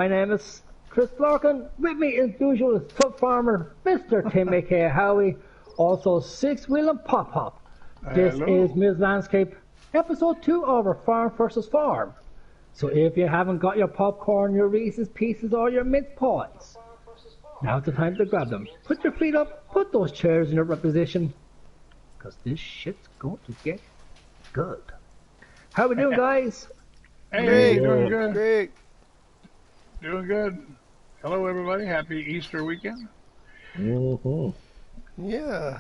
My name is Chris Larkin. With me as usual is Tub Farmer, Mr. Tim aka Howie, also Six Wheel and Pop Pop. This is Ms. Landscape, episode 2 of our Farm vs. Farm. So if you haven't got your popcorn, your Reese's Pieces or your mince pies, now's the time to grab them. Put your feet up, put those chairs in the right position, because this shit's going to get good. How we doing, guys? Hey, doing good. Great. Doing good. Hello, everybody. Happy Easter weekend. Yeah.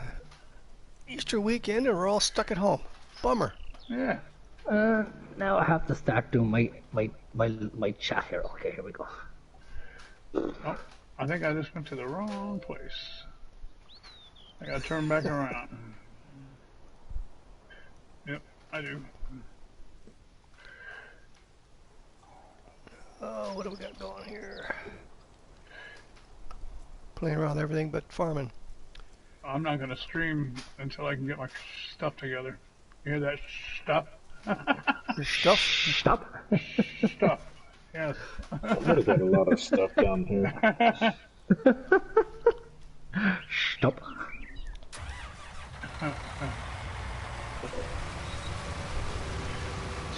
Easter weekend and we're all stuck at home. Bummer. Yeah. Now I have to start doing my chat here. Okay, here we go. Oh, I think I just went to the wrong place. I gotta turn back around. Yep, I do. Oh, what do we got going here? Playing around with everything but farming. I'm not gonna stream until I can get my stuff together. You hear that stuff? Your stuff? Stop. Stuff. Yes. Somebody got a lot of stuff down here. Stop.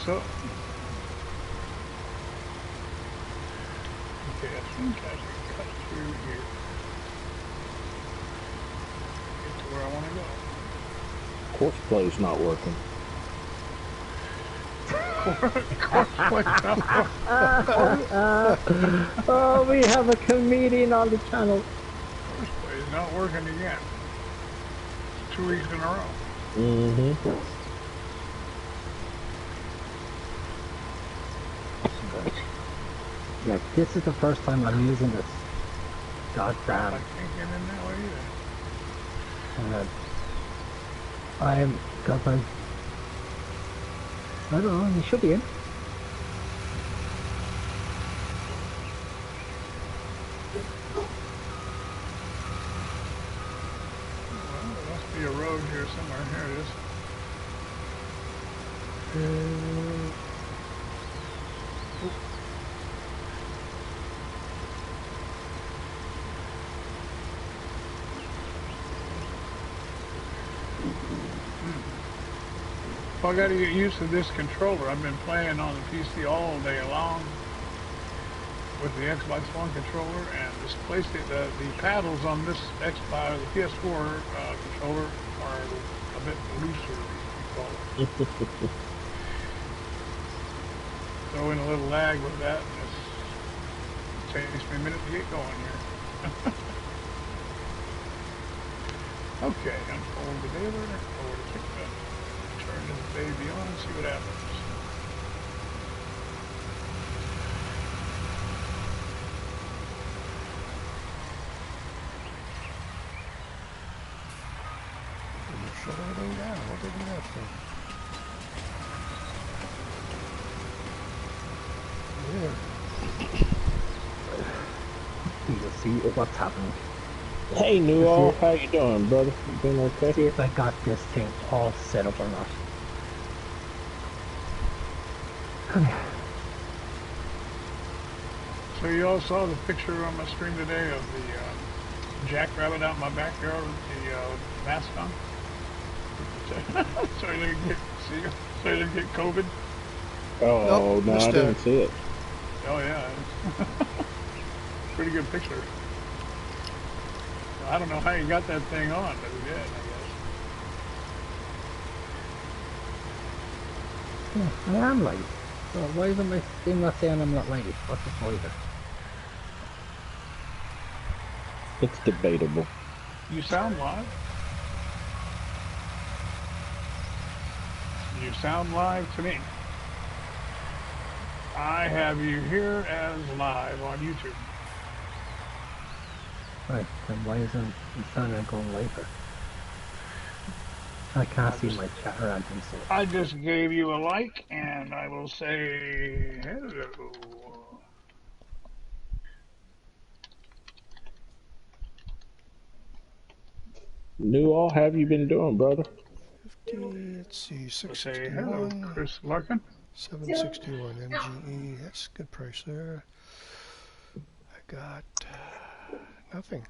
So. Okay, I think I can cut through here. Get to where I want to go. Course play's not working. Oh, we have a comedian on the channel. Course play is not working again. 2 weeks in a row. Yeah, this is the first time I'm using this. God damn. I can't get in that way either. I don't know, you should be in. Well, there must be a road here somewhere. Here it is. Well, I got to get used to this controller. I've been playing on the PC all day long with the Xbox One controller, and this PlayStation, the paddles on this Xbox, the PS4 controller are a bit looser, you call it. Throw in a little lag with that, and it takes me a minute to get going here. Okay, unfold the baler, forward to kick that. Turn this baby on and see what happens. Shut everything down. What did you have for? Yeah. You'll see what's happening. Hey, Newall, how you doing, brother? You doing okay? See if I got this thing all set up or not. Come here. So you all saw the picture on my stream today of the jackrabbit out in my backyard with the mask on? so you didn't get COVID? Oh, Nope, no, I didn't see it. Oh yeah. Pretty good picture. I don't know how you got that thing on, but you did, I guess. Yeah, I am late. So why isn't my thing not saying I'm not late? What's the point here? It's debatable. You sound live. You sound live to me. I have you here as live on YouTube. Right, then why isn't the sound going later? I can't see my chat or anything, so... I just gave you a like, and I will say hello. Newall, how have you been doing, brother? 50, let's see, Say hello, 661. Chris Larkin. 761 MGE. That's a good price there. got nothing.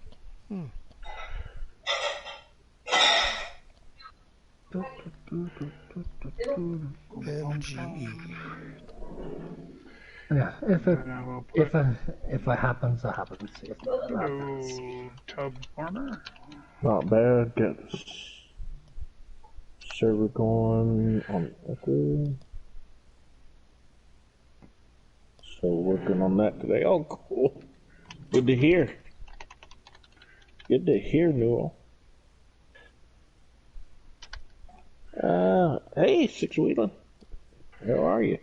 MGE. Yeah, if it happens, it happens. If not, it happens. Hello, Tub Farmer. Not bad. Got the server going on Echo. So working on that today. Oh, cool. Good to hear. Good to hear, Newell. Hey, Six Wheeler. How are you?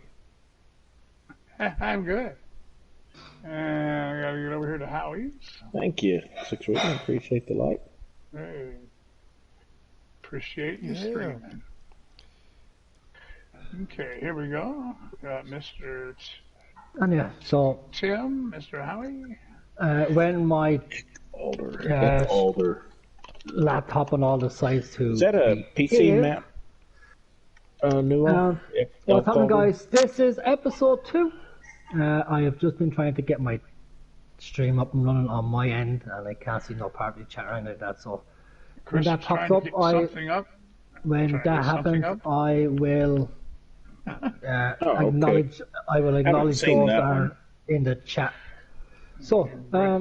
I'm good. I gotta get over here to Howie's. Thank you, Six Wheeler. Appreciate the light. Hey. Appreciate you Yeah. streaming. Okay, here we go. Got Mr. And yeah, so Tim, Mr. Howie. when my Older. laptop and all decides to... Is that a PC map? Newell? What's happening, guys? This is episode 2. I have just been trying to get my stream up and running on my end, and I can't see no party chat or anything like that. So when that pops up, when that happens, I will acknowledge. I will acknowledge those that are in the chat. So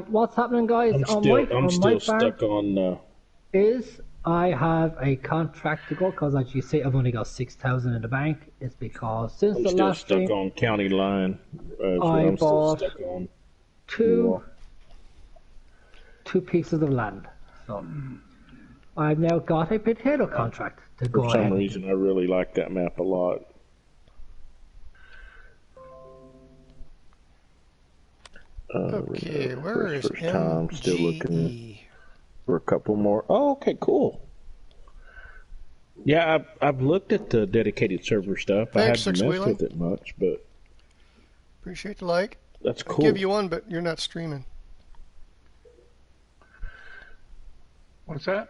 what's happening, guys? I'm still stuck on. Is I have a contract to go because, as you say, I've only got 6,000 in the bank. It's because since I'm the still last stuck stream, on county line. I bought two pieces of land. So I've now got a potato contract to go For ahead. some reason, I really like that map a lot. Okay, where is first time, still looking MGE? for a couple more. Oh, okay, cool. Yeah, I've looked at the dedicated server stuff. Thanks, I haven't messed Six-Wheeler. with it much, but Appreciate the like. that's I'll cool. give you one, but you're not streaming. What's that?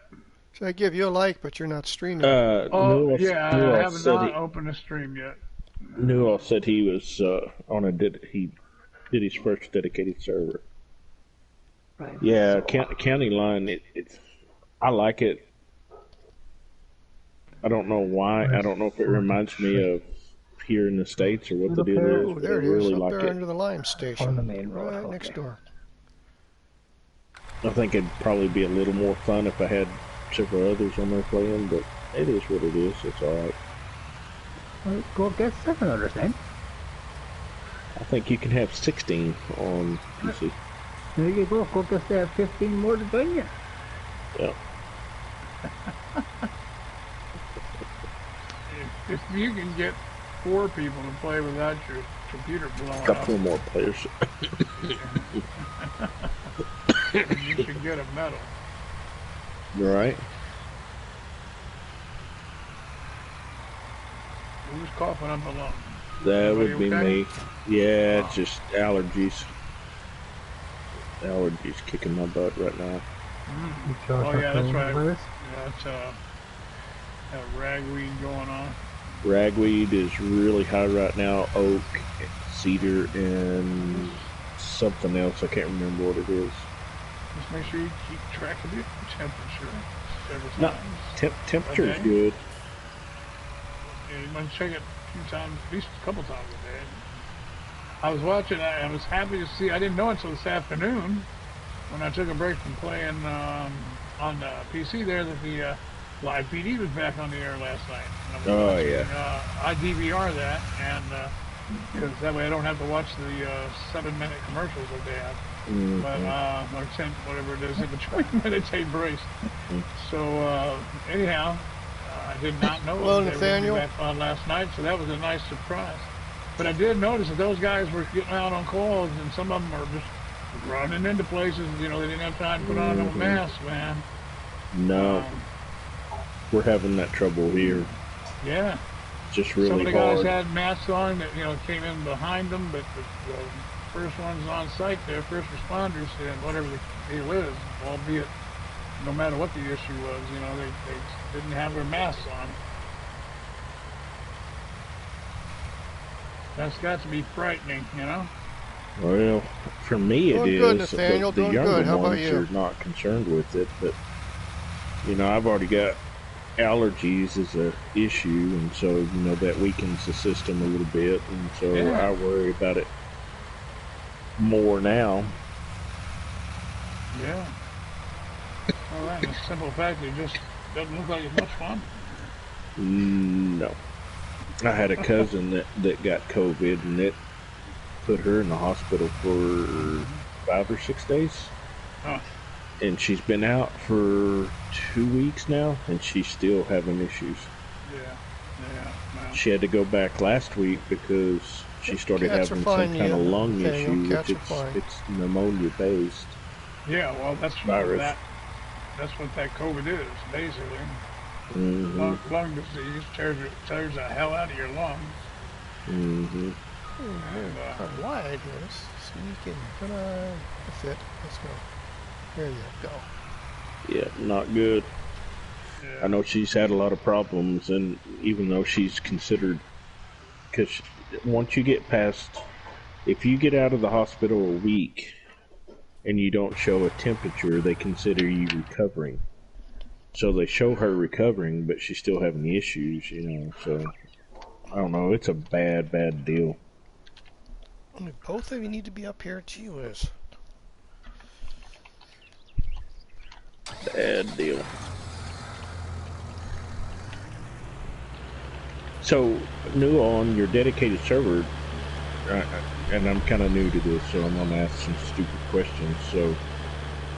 So I give you a like, but you're not streaming. Oh, yeah, Newell I have said not opened a stream yet. Newell said he was he did his first dedicated server. Right. Yeah, county line. I like it. I don't know why. I don't know if it reminds me of here in the States or what the deal is. Oh, But there I it is, really up like there it. under the lime On station. the main road. Right okay. next door. I think it'd probably be a little more fun if I had several others on there playing, but it is what it is. It's alright. Well, go get 7 others then. I think you can have 16 on PC. There you go. Go get 15 more to join you. Yeah. If you can get 4 people to play without your computer blowing A couple up, more players. you should get a medal. Right? Who's coughing up alone? That Everybody would be okay? me. Yeah, it's just allergies. Allergies kicking my butt right now. Oh yeah, that's right. Yeah, that's ragweed going on. Ragweed is really high right now. Oak, cedar, and something else. I can't remember what it is. Just make sure you keep track of your temperature several No, times. temperature's Okay. good. Yeah, you must check it a few times, at least a couple times a day. I was watching, I was happy to see, I didn't know until this afternoon when I took a break from playing on the PC there that the live PD was back on the air last night. And I was watching, I DVR that, and because that way I don't have to watch the 7-minute commercials that they have. Mm-hmm. But or 10, whatever it is in between when they take breaks. So anyhow, I did not know Hello, they Nathaniel. were back on last night, so that was a nice surprise. But I did notice that those guys were getting out on calls, and some of them are just running into places. You know, they didn't have time to put on no mask, man. No, we're having that trouble here. Yeah. It's just really Some of the hard. guys had masks on that, came in behind them, but the first ones on site there, first responders, and whatever the deal is, albeit no matter what the issue was, they didn't have their masks on. That's got to be frightening, Well, for me Doing it good, is. Nathaniel, The doing younger good. How about ones you? are not concerned with it, but I've already got allergies as a issue, and so that weakens the system a little bit, and so Yeah. I worry about it more now. Yeah. All right. The simple fact it just doesn't look like it's much fun. No, I had a cousin that got COVID, and it put her in the hospital for 5 or 6 days. Huh. And she's been out for 2 weeks now, and she's still having issues. Yeah. Yeah. Well. She had to go back last week because she started Cats are having some fine, kind of yeah, lung Nathaniel, issue, cats which are fine. it's pneumonia based Yeah. Well, that's virus. That's what that COVID is, basically. Mm-hmm. Lung disease tears the hell out of your lungs. Mm-hmm. And, Why I do this? Sneak in. Come on. Fit. Let's go. There you go. Yeah, not good. yeah. I know she's had a lot of problems, and even though she's considered, because once you get past, if you get out of the hospital a week and you don't show a temperature, they consider you recovering. So they show her recovering, but she's still having the issues, so I don't know, it's a bad deal. I mean, both of you need to be up here. Gee whiz. Bad deal. So, new on your dedicated server, and I'm kind of new to this, so I'm going to ask some stupid questions. So,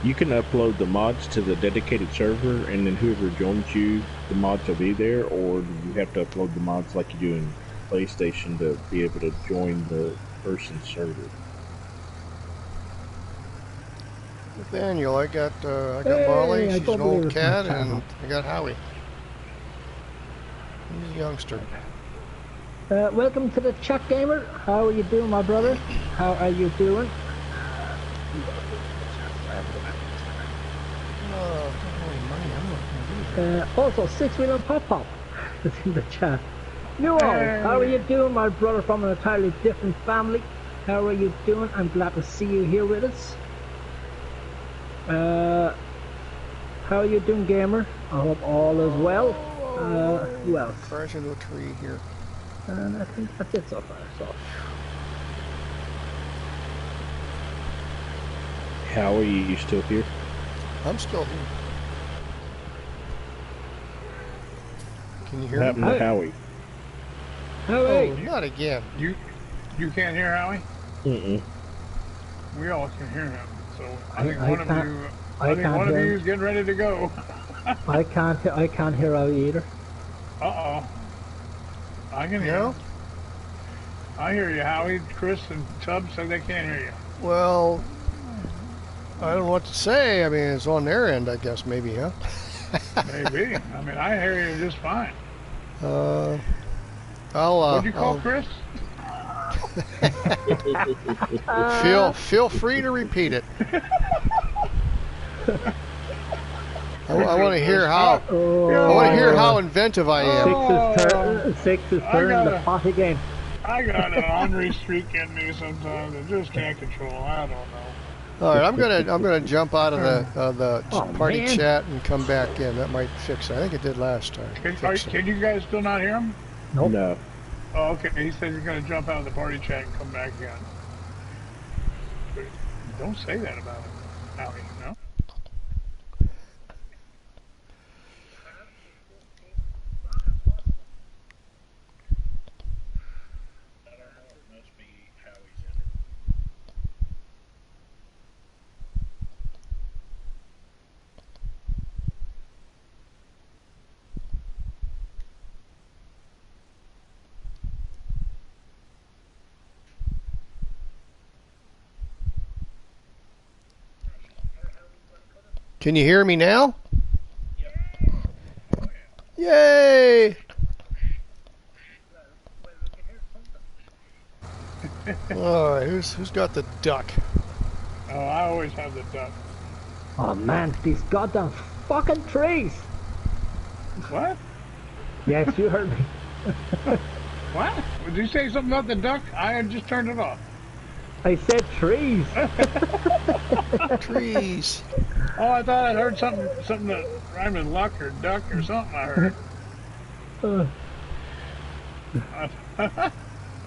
you can upload the mods to the dedicated server, and then whoever joins you, the mods will be there, or do you have to upload the mods like you do in PlayStation to be able to join the person's server? Nathaniel, I got Hey, Molly. I She's don't an believe old it's my cat, channel. and I got Howie. He's a youngster. Welcome to the chat, gamer. How are you doing, my brother? How are you doing? Oh, money. I'm not gonna do that. Also, Six Wheel and Pop Pop is in the chat. New all, Hey. how are you doing, my brother from an entirely different family? How are you doing? I'm glad to see you here with us. How are you doing, gamer? I hope all is well. Who else? Crash into a tree here. And I think that's it so far. So, How are you still here? I'm still here. Can you hear What me? happened to Howie? Howie, Oh, not again. You can't hear Howie? Mm-mm. We all can hear him. So I think I one of can't- you, I I think can't one of hear you him. is getting ready to go. I can't hear Howie either. Uh-oh. I can hear No? you. I hear you, Howie. Chris and Tubbs say they can't hear you. Well, I don't know what to say. I mean, it's on their end, I guess, maybe, huh? Maybe. I mean, I hear you just fine. I'll What'd you call Chris? feel free to repeat it. I want to hear how I want to hear how inventive I am. Six is turning the gotta- pot again. I got an ornery streak in me sometimes I just can't control. I don't know. All right, I'm gonna jump out of the Oh, party man. chat and come back in. That might fix it. I think it did last time. Can you guys still not hear him? Nope. No. Oh, okay. He says he's going to jump out of the party chat and come back in. But don't say that about him, Howie, no? Can you hear me now? Yay! All right, who's got the duck? Oh, I always have the duck. Oh man, these goddamn fucking trees! What? Yes, you heard me. What? Did you say something about the duck? I had just turned it off. I said trees. Trees. Oh, I thought I heard something that rhymed with luck or duck or something. I heard.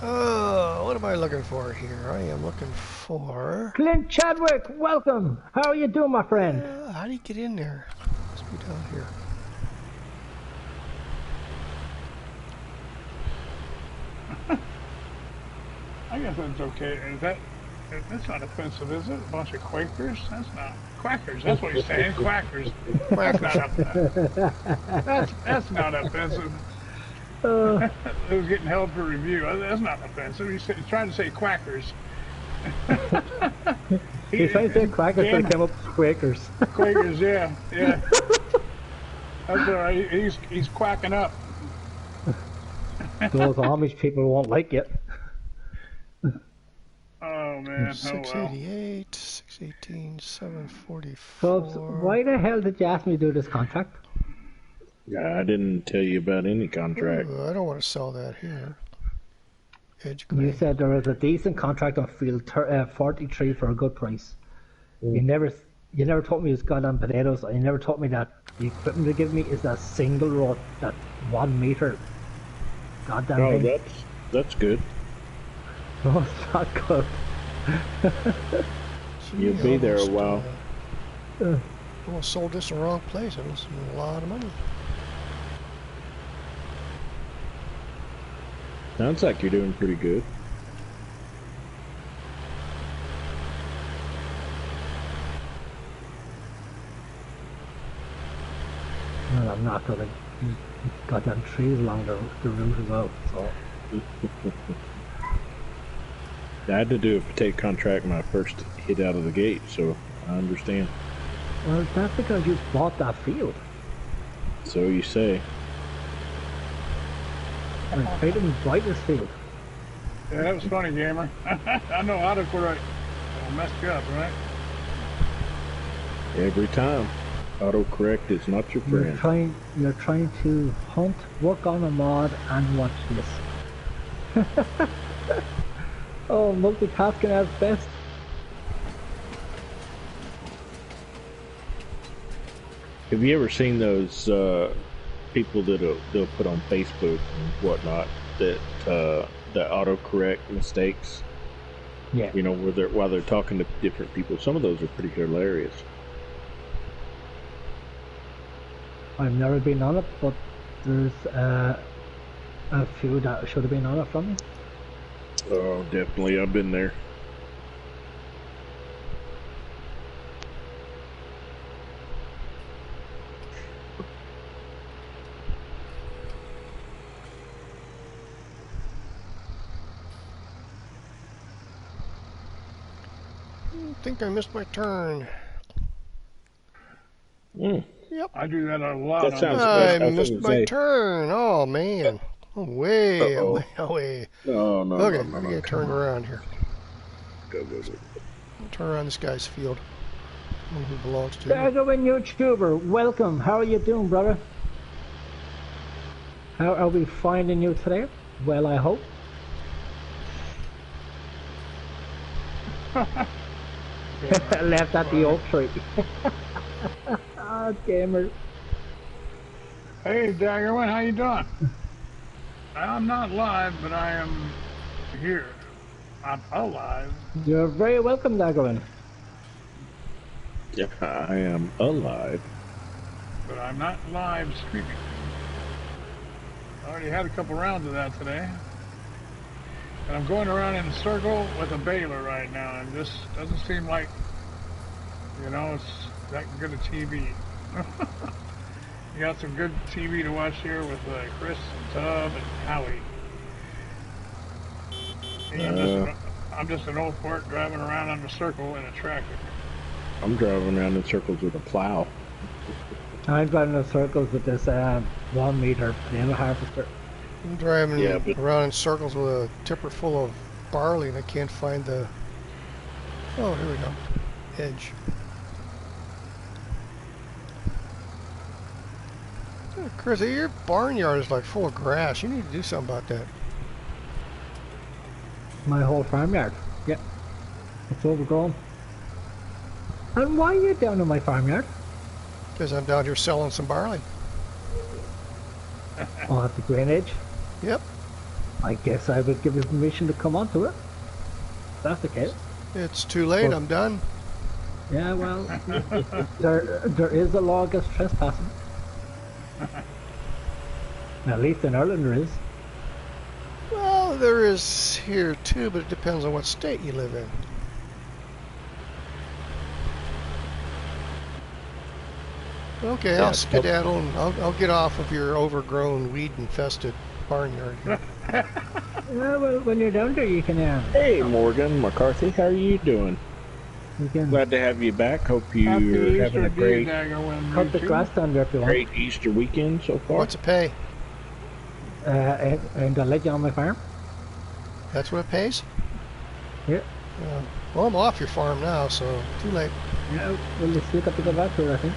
Oh, what am I looking for here? I am looking for... Clint Chadwick, welcome. How are you doing, my friend? How do you get in there? Must be down here. I guess that's okay. That's not offensive, is it? A bunch of Quakers? That's not quackers. That's what you're saying. Quackers. That's not offensive. It was getting held for review. That's not offensive. He's trying to say quackers. He's trying to say quackers, but he came up with Quakers. Quakers, yeah. That's all right. He's quacking up. Those Amish people won't like it. Oh man, 688, 618, 744. Folks, why the hell did you ask me to do this contract? Yeah, I didn't tell you about any contract. Ooh, I don't want to sell that here. Edge You said there was a decent contract on field 43 for a good price. You never told me it was goddamn potatoes. You never told me that the equipment they give me is that single row, that 1 meter. Goddamn Oh, thing. that's good. No, it's not good. You'll be there a while. I sold this in the wrong place. I lost a lot of money. Sounds like you're doing pretty good. Well, I'm not gonna goddamn trees along the route as well. So. I had to do a potato contract my first hit out of the gate, so I understand. Well, that's because you bought that field. So you say. I didn't buy this field. Yeah, that was funny, gamer. I know autocorrect will mess you up, right? Every time. Autocorrect is not your friend. You're trying to hunt, work on a mod, and watch this. Oh, multitasking as best. Have you ever seen those people that they'll put on Facebook and whatnot that autocorrect mistakes? Yeah. You know, while they're talking to different people. Some of those are pretty hilarious. I've never been on it, but there's a few that should have been on it from me. Oh, definitely. I've been there. I think I missed my turn. Mm. Yep. I do that a lot. That sounds I good. missed my turn. Oh, man. Way away. No. Okay, no, we get turned around here. Go. Turn around this guy's field. Who belongs to? Dagoin YouTuber, welcome. How are you doing, brother? How are we finding you today? Well, I hope. Left at the oak tree. Ah, gamer. Hey, Daggerwin, how you doing? I'm not live, but I am here. I'm alive. You're very welcome, Dagoin. Yeah, I am alive. But I'm not live streaming. I already had a couple rounds of that today. And I'm going around in a circle with a baler right now, and this doesn't seem like, you know, it's that good a TV. You got some good TV to watch here with Chris and Tub and Howie. And I'm just an old fart driving around in a circle in a tractor. I'm driving around in circles with a plow. I'm driving in circles with this 1 meter potato harvester. I'm driving around in circles with a tipper full of barley and I can't find the... Oh, here we go. Edge. Chris, your barnyard is like full of grass. You need to do something about that. My whole farmyard. Yep. It's overgrown. And why are you down in my farmyard? Because I'm down here selling some barley. Oh, at the drainage? Yep. I guess I would give you permission to come onto it. If that's the case. It's too late. Well, I'm done. Yeah, well, there is a law against trespassing. At least in Ireland there is. Well, there is here too, but it depends on what state you live in. Okay, I'll skedaddle and I'll get off of your overgrown, weed-infested barnyard here. Yeah, well, when you're down there, you can. Hey, Morgan McCarthy, how are you doing? You can Glad to have you back. Hope you're Happy having a Easter, great, cut the grass down there if you want. great Easter weekend so far. What's it pay? And I'll let you on my farm. That's what it pays? Yeah. Well, I'm off your farm now, so too late. Yeah, well, you still got to go back to it, I think.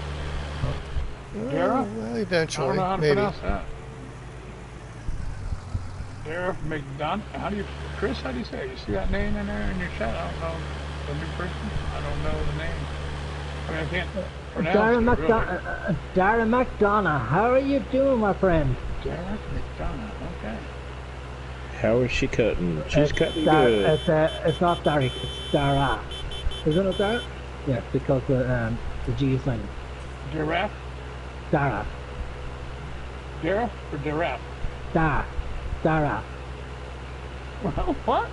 Dara? Well, I don't eventually, know how to maybe. pronounce that. Dara McDonough. How do you, Chris? How do you say it? You see that name in there in your chat? I don't know the new person. I don't know the name. I mean, I can't pronounce it. Really. Dara McDonough, how are you doing, my friend? Dara McDonough. Okay. How is she cutting? She's cutting good. It's not Derek, it's Dara. Isn't it Dara? Yeah, because the G is silent. Giraffe? Dara. Dara or giraffe? Dara. Well, what?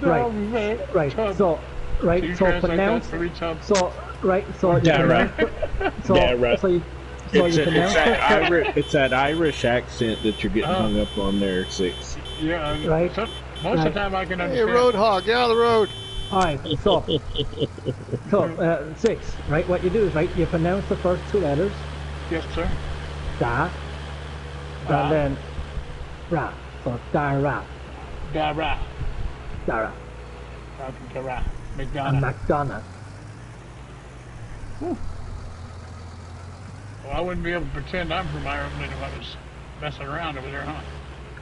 Right. So pronounce. So Dara. Dara. Pronounce It's that Irish accent that you're getting hung up on there, 6. Yeah. Right. Most of the time I can understand. Hey, road hog, get out of the road. Alright, so 6, right? What you do is, right, you pronounce the first 2 letters. Yes, sir. Da. And then ra. So Dara. Dara. Dara. Dara. And McDonough. McDonough. Well, I wouldn't be able to pretend I'm from Ireland if I was messing around over there, huh?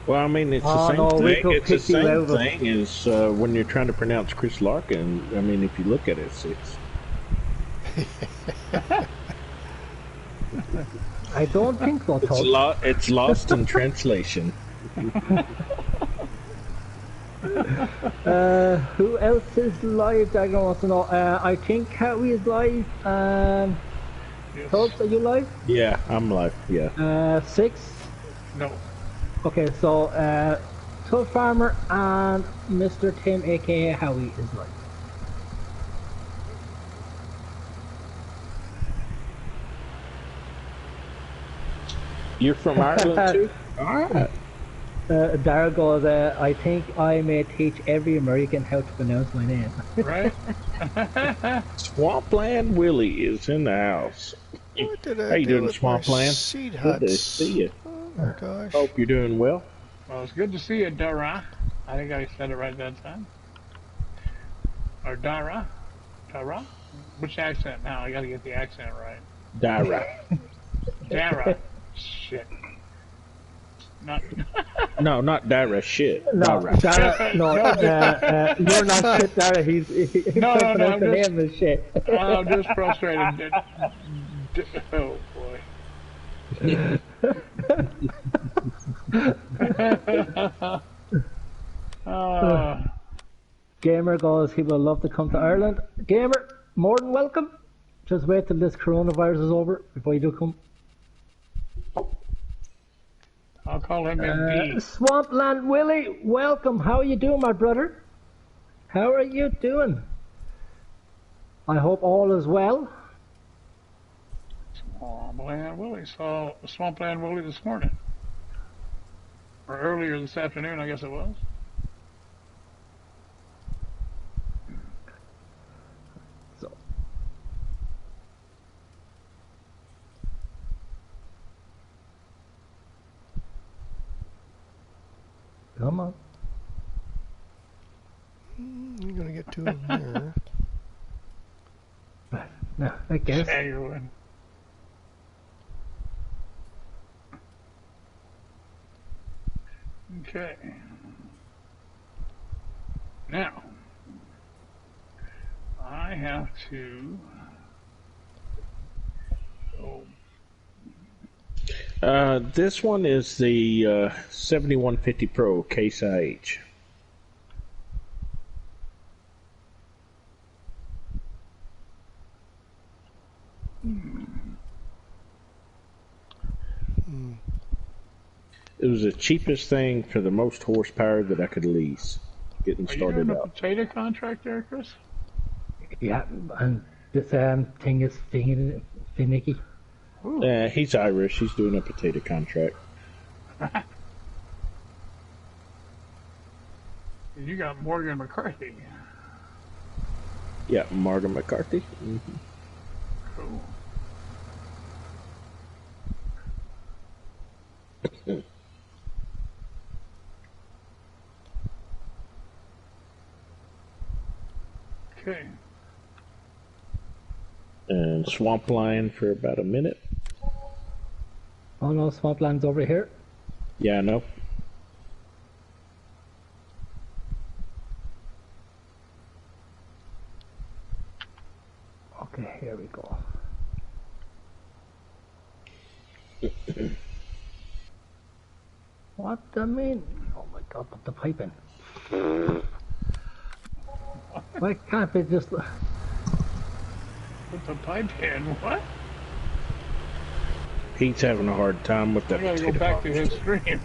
Well, I mean, it's the same no, thing. It's the same thing as when you're trying to pronounce Chris Larkin. I mean, if you look at it, 6. I don't think so, Todd. It's lost in translation. Who else is live? I don't want to know. I think Howie is live. Yes. Todd, are you live? Yeah, I'm live. Yeah. 6. No. Okay, so Todd Farmer and Mr. Tim, aka Howie, is live. You're from Ireland too? Alright. Dara goes, I think I may teach every American how to pronounce my name. Right? Swampland Willie is in the house. What did I How you do doing, with my Swampland? seed Good to huts? see you. Oh my gosh. Hope you're doing well. Well, it's good to see you, Dara. I think I said it right that time. Or Dara? Dara? Which accent now? I gotta get the accent right. Dara. Dara. Shit. Not. No, not Dara. Shit. No, Dara. Dara, no, you're not shit, Dara. He's No, the just- name is shit. I'm just frustrated. Oh boy. Gamer goes, he will love to come to Ireland. Gamer, more than welcome. Just wait till this coronavirus is over before you do come. I'll call him MD. Swampland Willie, welcome. How are you doing, my brother? How are you doing? I hope all is well. Swampland Willie. Saw Swampland Willie this morning. Or earlier this afternoon, I guess it was. So, come on. You're gonna get 2 of them there. No, I guess. Yeah, you would. Okay. Now, I have to go. This one is the 7150 Pro Case IH. It was the cheapest thing for the most horsepower that I could lease. Getting started Are you doing a out. potato contract there, Chris? Yeah, and this thing is finicky. He's Irish. He's doing a potato contract. You got Morgan McCarthy. Yeah, Morgan McCarthy. Mm-hmm. Cool. Okay. And Swampline for about a minute. Oh no, Swampland's over here. Yeah, I know. Okay, here we go. What the mean? Oh my god, put the pipe in. Why can't they just... Put the pipe in, what? Pete's having a hard time with I that gotta go potato back to harvester. his stream.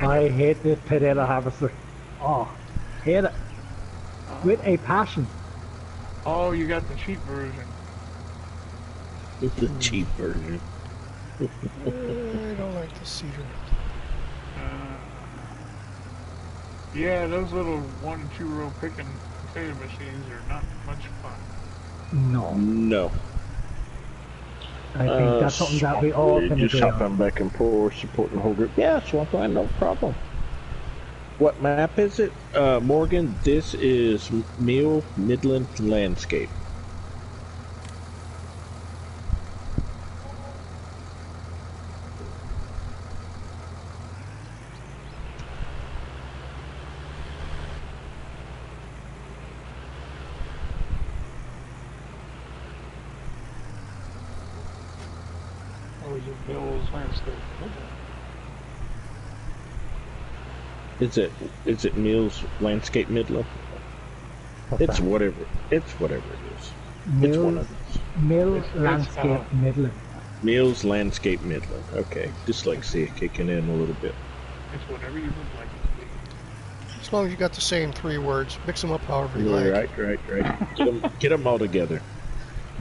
I hate this potato harvester. Oh, hate it. With a passion. Oh, you got the cheap version. It's the cheap version. I don't like the cedar. Yeah, those little 1 and 2 row picking potato machines are not much fun. No. No. I think that's something that we all can just agree on. hopping back and forth, supporting the whole group. Yeah, Swampline, no problem. What map is it? Morgan, this is Midland Landscape. Or is it Bill's landscape? Is it Mills Landscape Midland? What's It's that? whatever. It's whatever it is. It's one of those. Mill It's, Landscape Midland. Mills Landscape Midland. Okay, dyslexia kicking in a little bit. It's whatever you would like it to be. As long as you got the same 3 words, mix them up however you like. Right. Get them all together.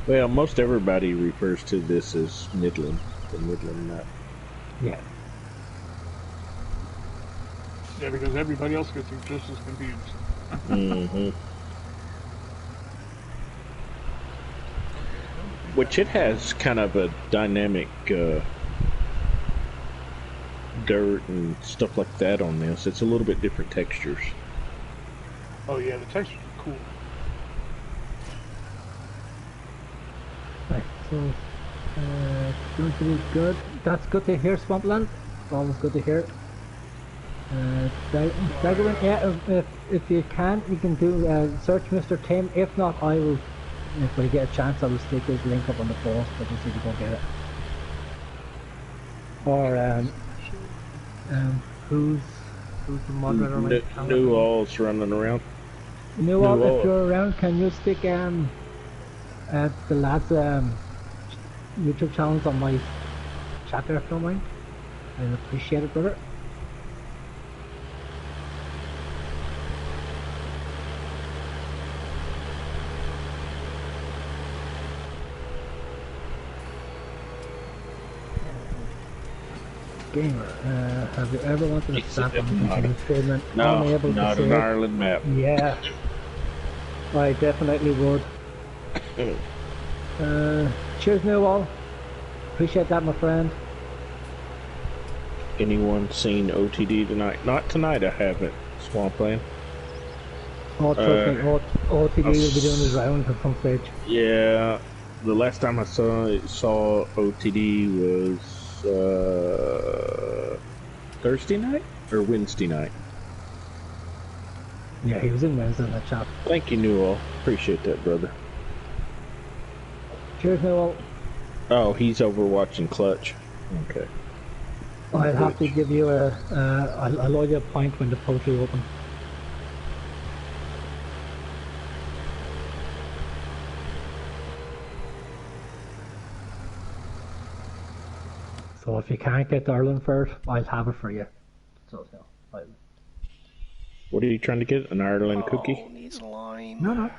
Well, most everybody refers to this as Midland, the Midland map. Yeah. Yeah, because everybody else gets just as confused. Mm-hmm. Which it has kind of a dynamic dirt and stuff like that on this. It's a little bit different textures. Oh yeah, the textures are cool. Right, so, going to be good. That's good to hear, Swampland. Always good to hear. Daggerman, yeah, if you can, you can do search Mr. Tim. If not, I will, if I get a chance, I will stick his link up on the post, but just if you don't get it. Or, who's the moderator? on my channel? New alls running around. Newell, Newell. if you're around, can you stick the lads' YouTube channels on my chat there if you don't mind? I'd appreciate it, brother. Gamer, have you ever wanted to start on continuous treatment? No, Unable to not say an it. Ireland map. Yeah, I definitely would. Cheers, Newell. Appreciate that, my friend. Anyone seen OTD tonight? Not tonight, I haven't. Swampland. Oh, trust me, OTD will be doing his rounds at some stage. Yeah, the last time I saw OTD was Thursday night or Wednesday night. Yeah, he was in Wednesday in that chat. Thank you, Newell. Appreciate that, brother. Cheers, Noel. Oh, he's over watching Clutch. Okay. I'll have to give you I'll owe you a point when the poultry open. So if you can't get the Ireland for it, I'll have it for you. So, what are you trying to get? An Ireland cookie? Needs lime. No.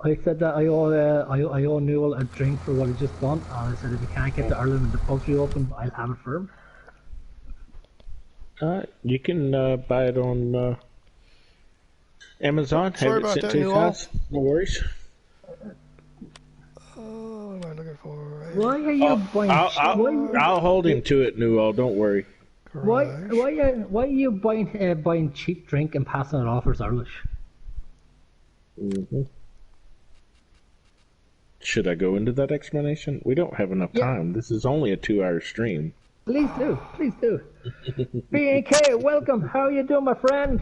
I said that I owe Newell a drink for what he just done, and I said if you can't get the Ireland when the poultry open, I'll have it for him. You can buy it on Amazon. Sorry Have it about sent that, to his Newell. house. No worries. What am I looking for? Why are you buying? I'll hold him to it, Newell. Don't worry. Why are you buying cheap drink and passing it off as Irish? Mm-hmm. Should I go into that explanation? We don't have enough time. This is only a 2-hour stream. Please do. B&K, welcome. How are you doing, my friend?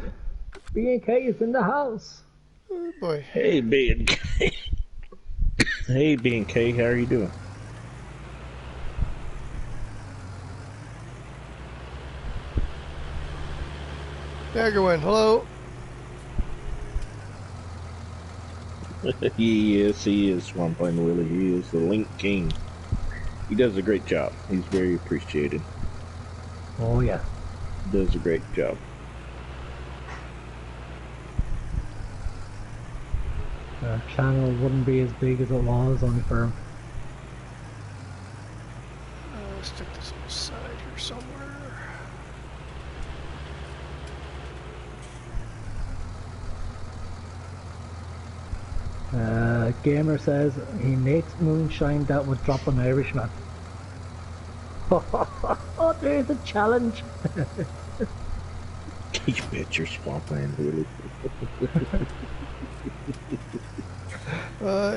B&K is in the house. Oh boy. Hey, B&K. Hey, B&K, how are you doing? Daggerwin, hello. He is Swamp Playing Willie. He is the Link King. He does a great job. He's very appreciated. Oh yeah. Does a great job. The channel wouldn't be as big as it was only for him. Let's stick this on the side here somewhere. Gamer says he makes moonshine that would drop an Irishman. Oh, there's a challenge. You bet your Swamp Playing Willie.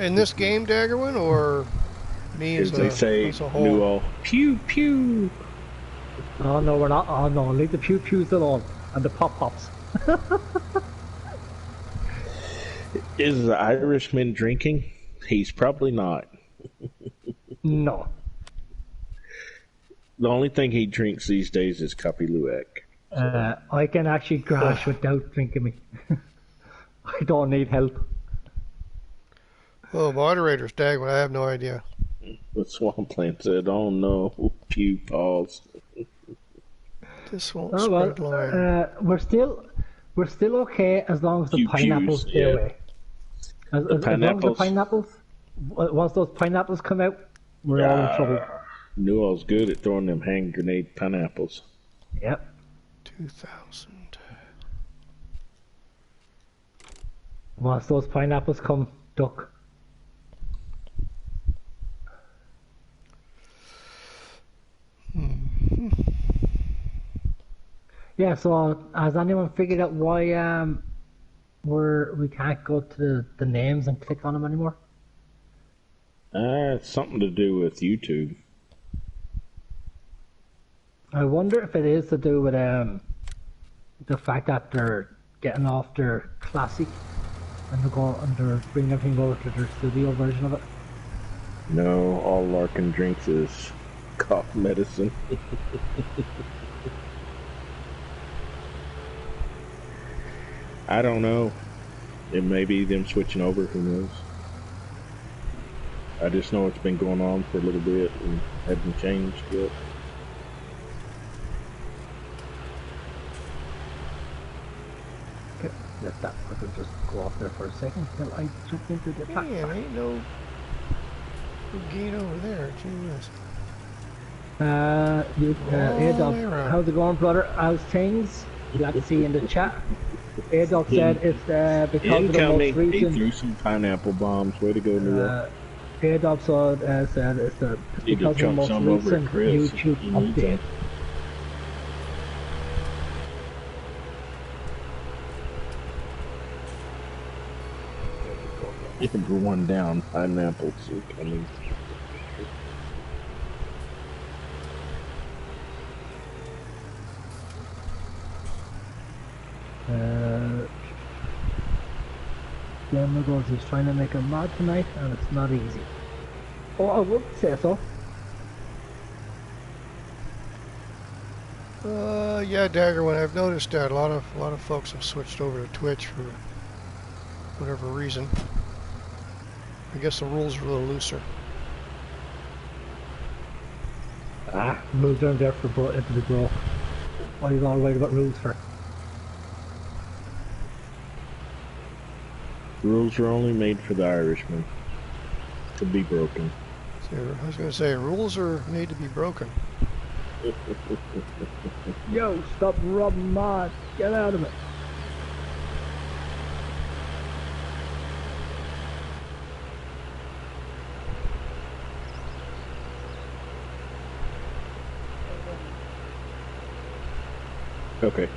In this game, Daggerwin, or me as a whole? Newell. Pew pew. Oh no, we're not. Oh no, leave the pew pews alone and the pop pops. Is the Irishman drinking? He's probably not. No. The only thing he drinks these days is Coffee Luwak. I can actually crash without drinking me. I don't need help. Oh, moderators, Daggerwin, I have no idea. The Swampland said, "Oh no, pew paws." This won't spread line. We're still okay as long as the pineapples stay away. As long as the pineapples, once those pineapples come out, we're all in trouble. Newell's good at throwing them hand grenade pineapples. Yep. 2,000. Once those pineapples come, duck. Yeah, so has anyone figured out why we can't go to the names and click on them anymore? It's something to do with YouTube. I wonder if it is to do with the fact that they're getting off their classic and they're bringing everything over to their studio version of it. No, all Larkin drinks is cough medicine. I don't know. It may be them switching over, who knows. I just know it's been going on for a little bit and hasn't changed yet. Okay, let that fucker just go off there for a second till I jump into the attack. Yeah, ain't no gate over there. Jesus. A-Dog, how's it going, brother? How's things? Glad to see you in the chat. A-Dog said it's because of the most recent... He threw some pineapple bombs. Way to go, Newell. A-Dog said it's because of the most recent YouTube update. Everyone down. Pineapples are coming. Gamer goes, he's trying to make a mod tonight and it's not easy. Oh, I would say so. Yeah, Daggerwin, I've noticed that a lot of folks have switched over to Twitch for whatever reason. I guess the rules are a little looser. Rules aren't there for it to be broke. What are you all worried about rules for? Rules are only made for the Irishman to be broken. So, I was going to say, rules are made to be broken. Yo, stop robbing mod. Get out of it. Okay.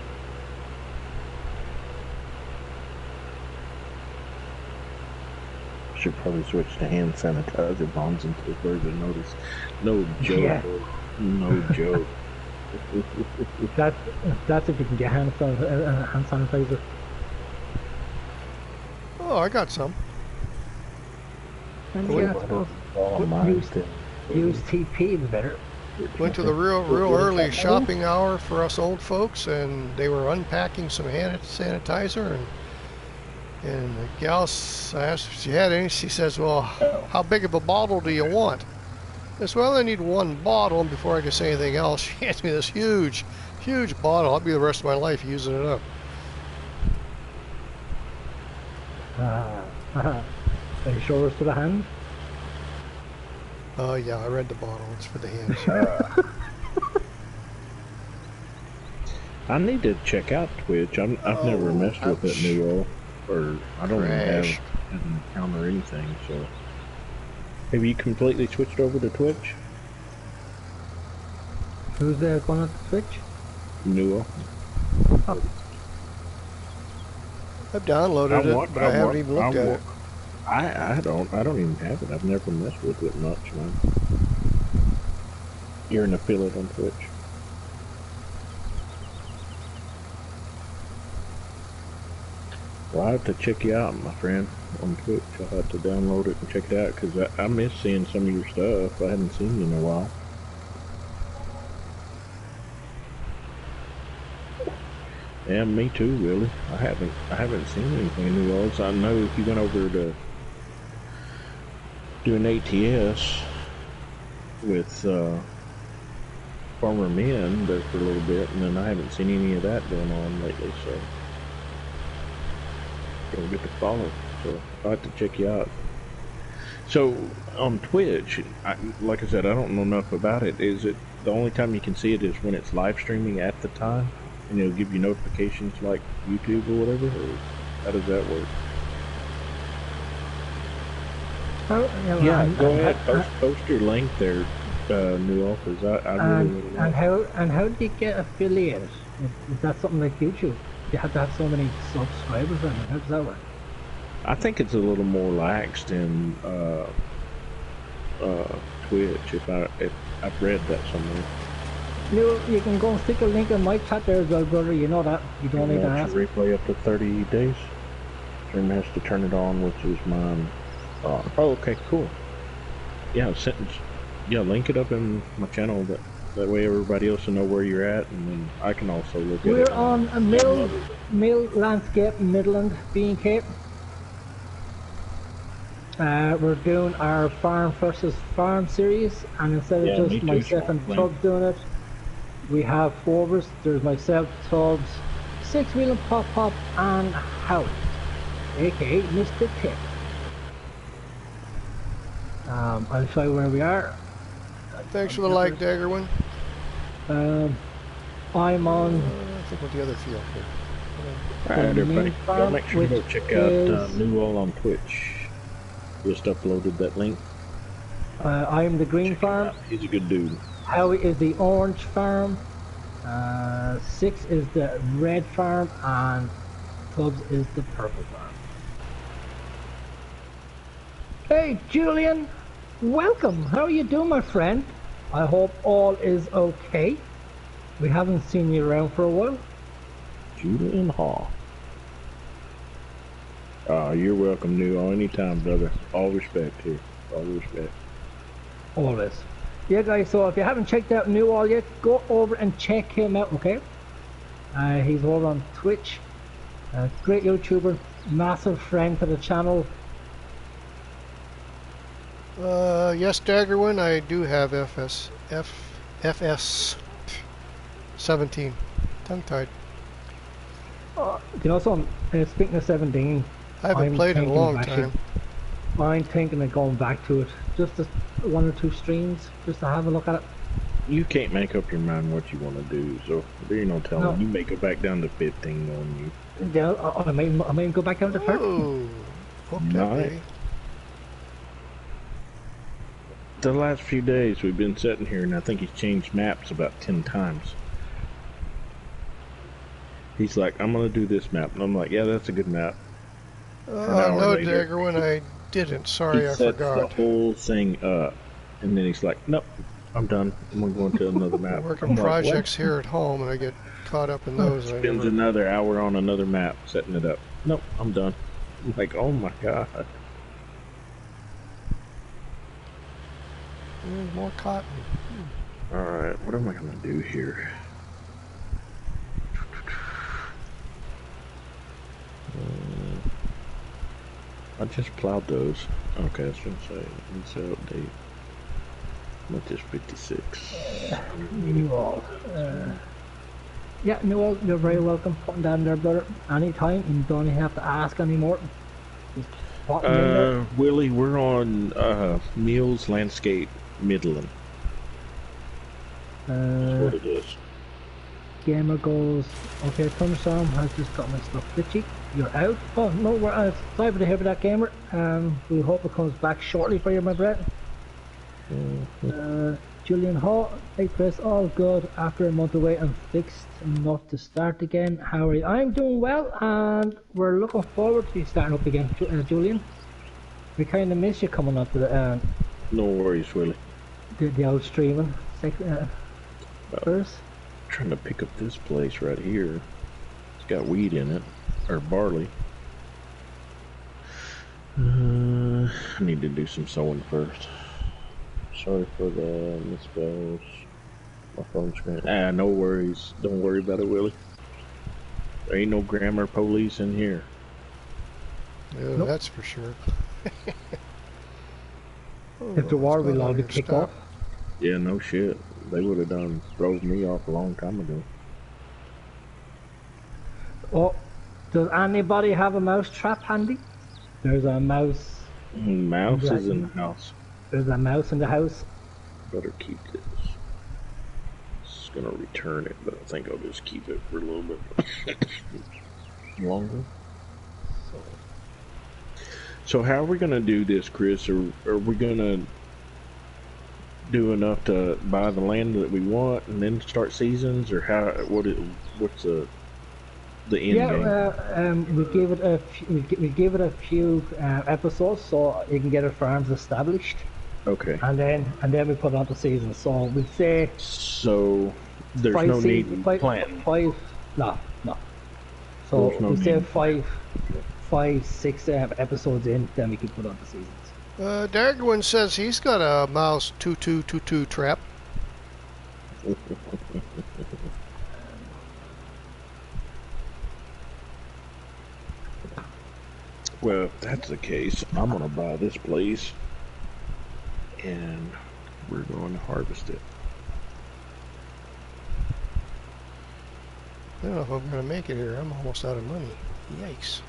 Should probably switch to hand sanitizer bombs until further notice. No joke. Yeah. No joke. That's if you can get hand sanitizer. Oh, I got some. And Wait, yeah, I suppose use TP is better. Went to the real early shopping hour for us old folks, and they were unpacking some hand sanitizer, and the gal, I asked if she had any. She says, well, how big of a bottle do you want? I said, well, I need one bottle, and before I could say anything else, she hands me this huge bottle. I'll be the rest of my life using it up. Are you sure it's for the hand? Oh, yeah, I read the bottle. It's for the hands. I need to check out Twitch. I've never messed with it new oil, or I don't even have an account or anything. So, have you completely switched over to Twitch? Who's there going to Twitch? Newell. Oh. I've downloaded it, but I haven't even looked at it. I don't even have it. I've never messed with it much, man. You're an affiliate on Twitch. Well, I have to check you out, my friend, on Twitch. I'll have to download it and check it out, because I miss seeing some of your stuff. I hadn't seen you in a while. Yeah, me too, really. I haven't seen anything in New Orleans. I know he went over to do an ATS with Farmer Men there for a little bit, and then I haven't seen any of that going on lately, so don't get to follow. So I'll have to check you out. So on Twitch, like I said, I don't know enough about it. Is it the only time you can see it is when it's live streaming at the time, and it'll give you notifications like YouTube or whatever? Or how does that work? Yeah, go ahead. Post your link there, new offers. I really and how do you get affiliated? Is that something like YouTube? You have to have so many subscribers, and how does that work? I think it's a little more laxed in Twitch. If I've read that somewhere. You can go and stick a link in my chat there as well, brother. You know that. You don't need to ask. Replay up to 30 days. Jim has to turn it on, which is mine. Oh, okay, cool. Yeah, link it up in my channel. That way everybody else will know where you're at, and then I can also look at it. We're on a mill landscape Midland B&K. We're doing our farm versus farm series, and instead of just myself and Tubbs doing it, we have 4 of us. There's myself, Tubbs, 6-wheel and Pop, and Howie, aka Mr. Tip. I'll show you where we are. Thanks for the like, Daggerwin. I'm on. I think with the other field here. Alright, everybody. Y'all make sure to go check out Newell on Twitch. Just uploaded that link. I am the green farm. He's a good dude. Howie is the orange farm. 6 is the red farm, and Tubbs is the purple farm. Hey, Julian. Welcome. How are you doing, my friend? I hope all is okay. We haven't seen you around for a while. Julian Hall. You're welcome, Newell, anytime, brother. All respect here. All respect. Always. Yeah, guys, so if you haven't checked out Newall yet, go over and check him out, okay? He's over on Twitch. Great YouTuber, massive friend to the channel. Yes, Daggerwin, I do have FS 17. Tongue-tied. You know something? Speaking of 17, I haven't played in a long time. I'm thinking of going back to it. Just 1 or 2 streams, just to have a look at it. You can't make up your mind what you want to do, so there ain't no telling. No. You may go back down to 15 on you. Yeah, I may go back down to 30. Oh, hooked up, Nice. eh? The last few days we've been sitting here, and I think he's changed maps about 10 times. He's like, I'm gonna do this map, and I'm like, yeah, that's a good map. No, Daggerwin, I didn't. Sorry, I sets forgot. the whole thing up, and then he's like, nope, I'm done. I'm gonna go into another map. I'm working I'm like, projects here at home, and I get caught up in those. I Spends never... another hour on another map setting it up. Nope, I'm done. I'm like, oh my god. More cotton. Alright, what am I gonna do here? I just plowed those. Okay, I was gonna say, it's outdate. Not just 56. Newall. Yeah, Newall, you're very welcome. Putting down there, brother. Anytime. You don't even have to ask anymore. Just pop them in there. Willie, we're on Meals Landscape Midland. That's what it is. Gamer goes, okay, Thunderstorm has just got my stuff glitchy. You're out. Oh, no, we're sorry to hear about that, gamer. We hope it comes back shortly for you, my friend. Julian Hall, hey Chris, all good. After a month away, I'm fixed enough to start again. How are you? I'm doing well, and we're looking forward to you starting up again, Julian. We kind of miss you coming up to the No worries, Willie. the old streaming. First. Trying to pick up this place right here. It's got wheat in it, or barley. I need to do some sewing first. Sorry for the misspells. My phone screen. No worries. Don't worry about it, Willie. There ain't no grammar police in here. Yeah, Nope. that's for sure. If there were, we'd all be kicked off. Yeah, no shit. They would have done drove me off a long time ago. Oh, does anybody have a mouse trap handy? There's a mouse. Mouse is in the house. There's a mouse in the house. Better keep this. It's gonna return it, but I think I'll just keep it for a little bit longer. So how are we gonna do this, Chris? Are we gonna do enough to buy the land that we want and then start seasons, or how? What's the end game? We gave it a few episodes so you can get our farms established. Okay. And then we put it on the season. So we say. So there's no need in planting. No. So There's no we say need. 6 episodes in, then we can put on the seasons. Daggerwin says he's got a mouse 2222 trap. Well, if that's the case, I'm gonna buy this place, and we're going to harvest it. I don't know if I'm going to make it here. I'm almost out of money. Yikes.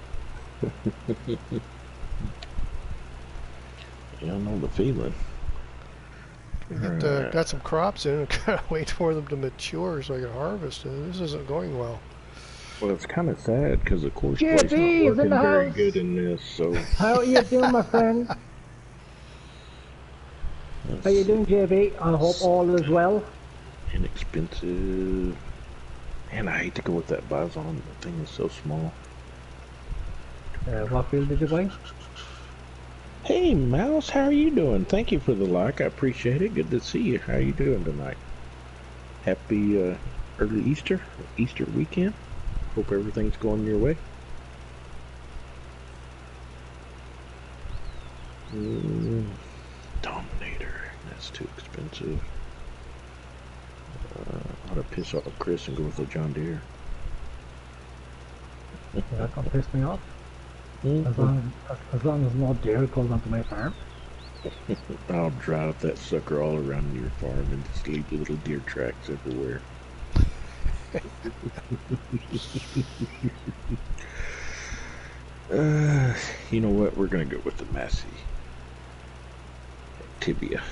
Yeah, I know the feeling. Got some crops in and gotta wait for them to mature so I can harvest it. This isn't going well. Well, it's kind of sad because of course JB Clay's not is in working the very house. good in this. So How are you doing, my friend? How you doing, JB? I hope all is well. inexpensive. Man, I hate to go with that bison. The thing is so small. What field did you buy? Hey, Mouse, how are you doing? Thank you for the like. I appreciate it. Good to see you. How are you doing tonight? Happy early Easter weekend. Hope everything's going your way. Dominator. That's too expensive. I ought to piss off Chris and go with a John Deere. Yeah, that gonna piss me off. As long as no deer goes onto my farm. I'll drive that sucker all around your farm and just leave little deer tracks everywhere. You know what? We're gonna go with the Massey Tibia.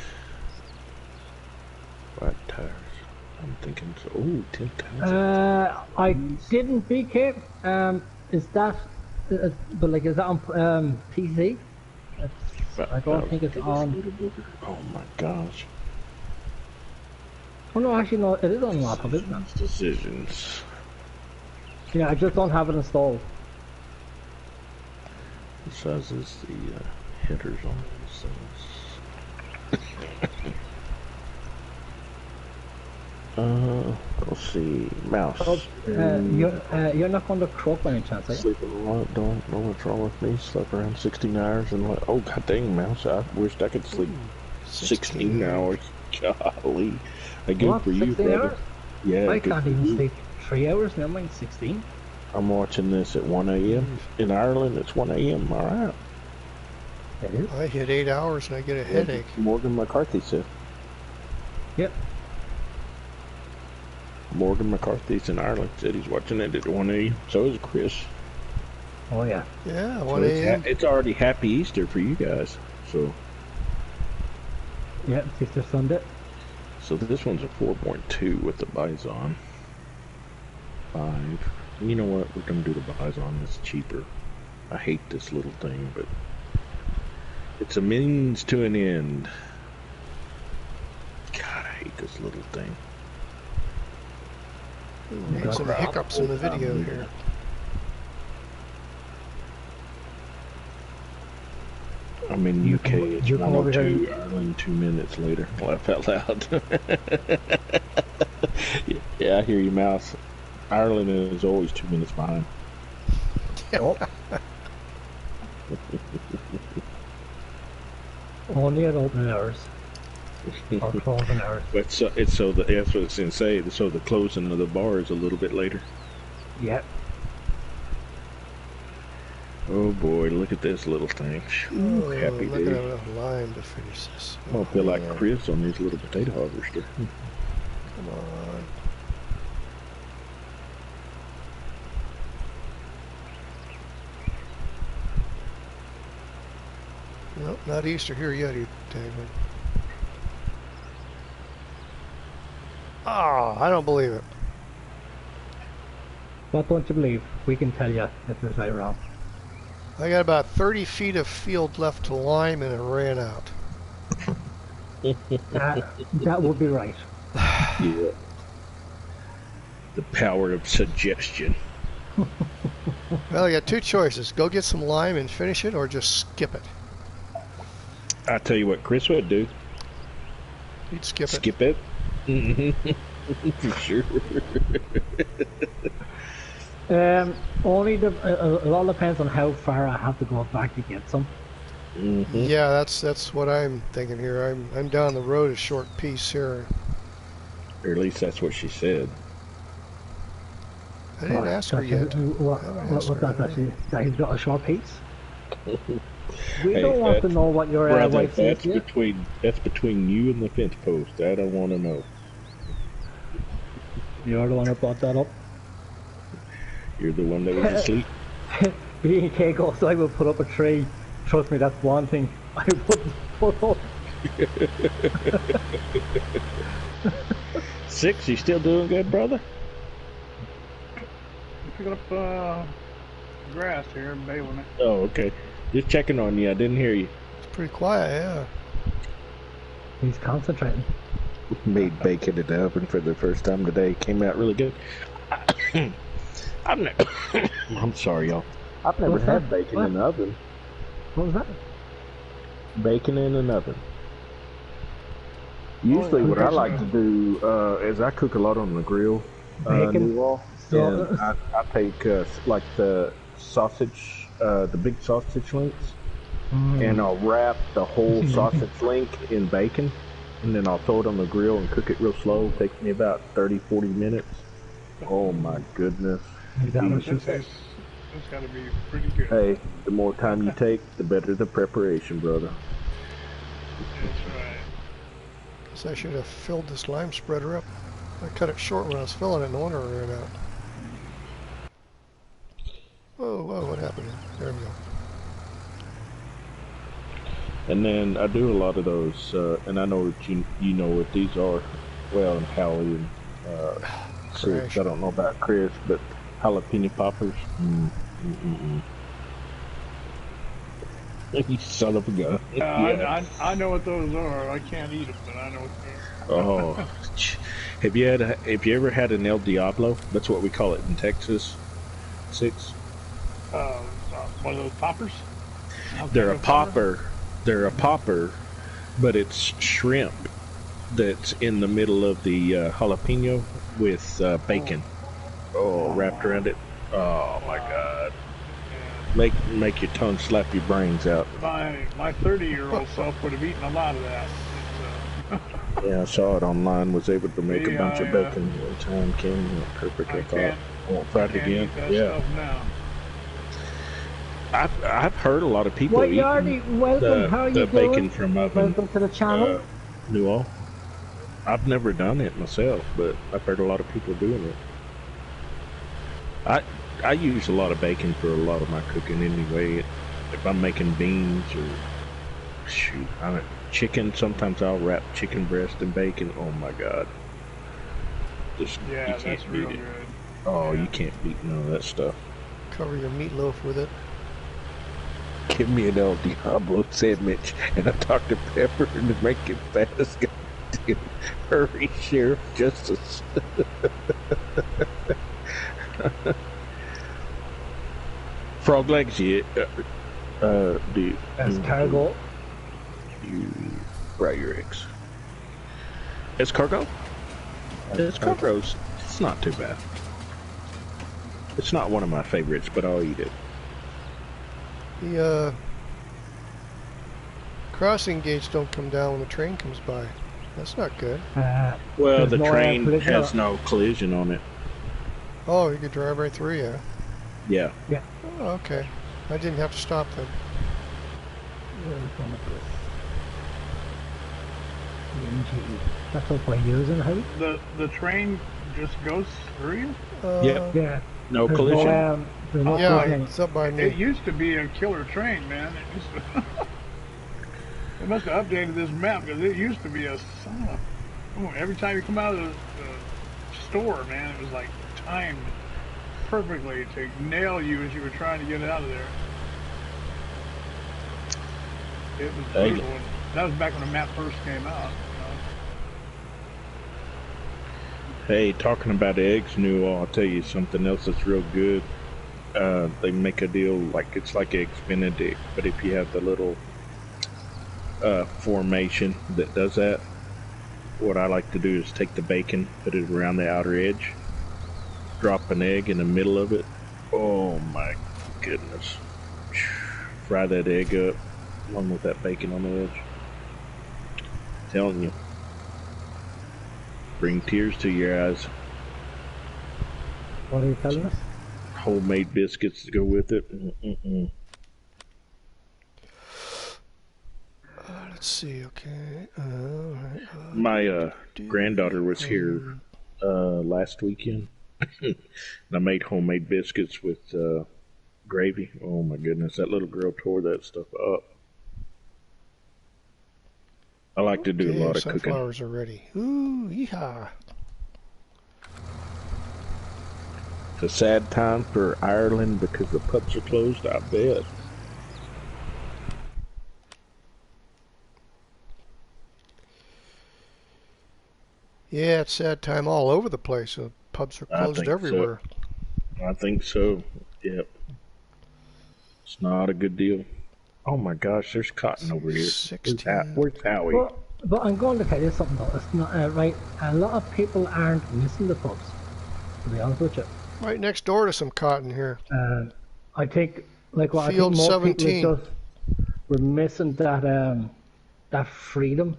Flat tires. I'm thinking so. Oh, 10,000. I didn't BK. Is that? But like, is that on PC? I don't think it's on. Oh my gosh. Oh no, actually no, it is on laptop, isn't it? Decisions. Yeah, I just don't have it installed. What size is the headers on these things? Let's see. Mouse. Oh, you're not going to croak by any chance, are you? Sleeping a lot. Don't know what's wrong with me. Slept around 16 hours and like, oh god dang, Mouse. I wished I could sleep 16 hours. Golly. I go What, for you, 16 brother. hours? Yeah. I can't even sleep 3 hours, never mind 16. I'm watching this at 1 a.m. In Ireland, it's 1 a.m. Alright. It is? I hit 8 hours and I get a headache. Morgan McCarthy said. Yep. Morgan McCarthy's in Ireland said he's watching it at 1 a.m. So is Chris. Oh yeah. Yeah, So 1 a.m. it's already Happy Easter for you guys. So Yep, Easter Sunday. so this one's a 4.2 with the Bison. 5. You know what? We're gonna do the Bison. It's cheaper. I hate this little thing, but it's a means to an end. God, I hate this little thing. Had some hiccups in the video here. I'm in UK. It's you come over 102. here. Ireland 2 minutes later. Laugh out loud. Yeah, I hear you, Mouse. Ireland is always 2 minutes behind. Oh. Only at open hours. Or closing hours. But so it's so the that's what it's going to say. So the closing of the bar is a little bit later. Yep. Oh boy, look at this little thing. Ooh, Oh, happy I'm not gonna have day. enough lime to finish this. I feel like man. Chris on these little potato harvester. Come on. Nope, not Easter here yet, you dangling. Ah, I don't believe it. What don't you believe? We can tell you if it's right or wrong. I got about 30 feet of field left to lime and it ran out. That would be right. Yeah. The power of suggestion. Well, you got two choices. Go get some lime and finish it, or just skip it. I tell you what, Chris would do. You'd skip it. Skip it. For sure. Only it all depends on how far I have to go back to get some. Yeah, that's what I'm thinking here. I'm down the road a short piece here. Or at least that's what she said. I didn't ask her yet. What's that? That he's got a short piece? We Hey, don't want to know what your Brother, wife says. that's between you and the fence post. I don't want to know. You're the one that brought that up. You're the one that was asleep. Being K goes, I will put up a tree. Trust me, that's one thing I wouldn't put up. 6, you still doing good, brother? Picking up grass here and baling it. Oh, okay. Just checking on you. I didn't hear you. It's pretty quiet, yeah. He's concentrating. Made bacon in the oven for the first time today. Came out really good. I'm sorry, y'all. I've never What's had that? bacon What? in the oven. What was that? Bacon in an oven. Usually, what I like to do is I cook a lot on the grill. Bacon. And I take like the sausage, the big sausage links, and I'll wrap the whole sausage link in bacon, and then I'll throw it on the grill and cook it real slow. Takes me about 30-40 minutes. Oh my goodness. That's got to be pretty good. Hey, the more time you take, the better the preparation, brother. That's right. Guess I should have filled this lime spreader up. I cut it short when I was filling it, no wonder it ran out. Whoa, what happened? There we go. And then I do a lot of those, and I know that you know what these are. Well, and Howie and Chris. I don't know about Chris, but jalapeno poppers. You son of a gun. Yeah. I know what those are. I can't eat them, but I know what they are. Oh, have you ever had an El Diablo? That's what we call it in Texas. 6. One of those poppers? They're a popper. They're a popper, but it's shrimp that's in the middle of the jalapeno with bacon. Oh, wrapped around it. Oh my God! Make your tongue slap your brains out. My 30-year-old self would have eaten a lot of that. Yeah, I saw it online. Was able to make a bunch of bacon one time. Came perfect. I thought, won't try it again. Yeah. I've heard a lot of people eat the bacon from Welcome to the channel. Newell. I've never done it myself, but I've heard a lot of people doing it. I use a lot of bacon for a lot of my cooking anyway. If I'm making beans or chicken, sometimes I'll wrap chicken breast in bacon. Oh my God! Just yeah, you can't that's real beat it. good. Oh, you can't beat none of that stuff. Cover your meatloaf with it. Give me an El Diablo sandwich and a Dr. Pepper to make it fast. Goddamn. Hurry, Sheriff Justice. Frog legs, yeah. Escargot. You fry your eggs. Escargot? Escargot's, it's not too bad. It's not one of my favorites, but I'll eat it. The crossing gates don't come down when the train comes by. That's not good. Well, the train has no collision on it. Oh, you could drive right through, yeah? Yeah. Yeah. Oh, okay. I didn't have to stop then. That's what we're using, Howie. The train just goes through you? Yep. Yeah. No collision. Yeah, it's up by me. It used to be a killer train, man. It used to they must have updated this map because it used to be a son of every time you come out of the store, man, it was like timed perfectly to nail you as you were trying to get out of there. It was brutal. That was back when the map first came out. Hey, talking about eggs, Newell, I'll tell you something else that's real good. They make a deal like it's like Eggs Benedict, but if you have the little formation that does that, what I like to do is take the bacon, put it around the outer edge, drop an egg in the middle of it. Oh my goodness. Fry that egg up along with that bacon on the edge. I'm telling you. Bring tears to your eyes. What are you telling us? Homemade biscuits to go with it. Let's see, okay. My granddaughter was here last weekend. And I made homemade biscuits with gravy. Oh my goodness, that little girl tore that stuff up. I like to do a lot of cooking. Sunflowers are ready. Ooh, yeehaw. It's a sad time for Ireland because the pubs are closed, I bet. Yeah, it's sad time all over the place. The pubs are closed everywhere. So. I think so. Yep. It's not a good deal. Oh my gosh, there's cotton over here. Where's Howie? But I'm going to tell you something though. It's not right. A lot of people aren't missing the pubs, to be honest with you. Right next door to some cotton here. I think, like what Field I think more 17. people just we're missing that that freedom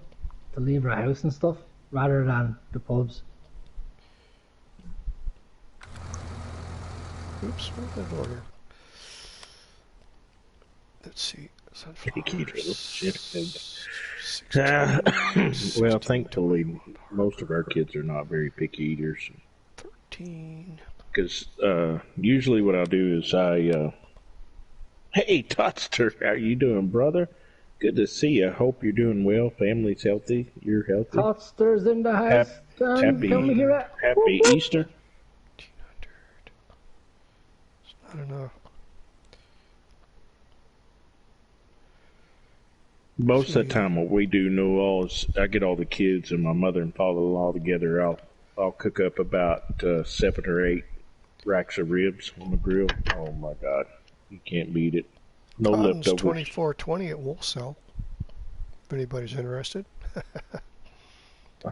to leave our house and stuff rather than the pubs. Oops, where's that door here? Let's see. Picky little shit. 16, Well, thankfully, most of our kids are not very picky eaters. 13. Because usually what I'll do is hey, Totster, how you doing, brother? Good to see you. Hope you're doing well. Family's healthy. You're healthy. Totster's in the house. Happy Easter. 1,500. It's not enough. Most of the time, what we do, Noel, is I get all the kids and my mother and father-in-law together. I'll cook up about 7 or 8 racks of ribs on the grill. Oh my God, you can't beat it. No Cotton's leftovers. $24.20 at Wholesale. If anybody's interested. I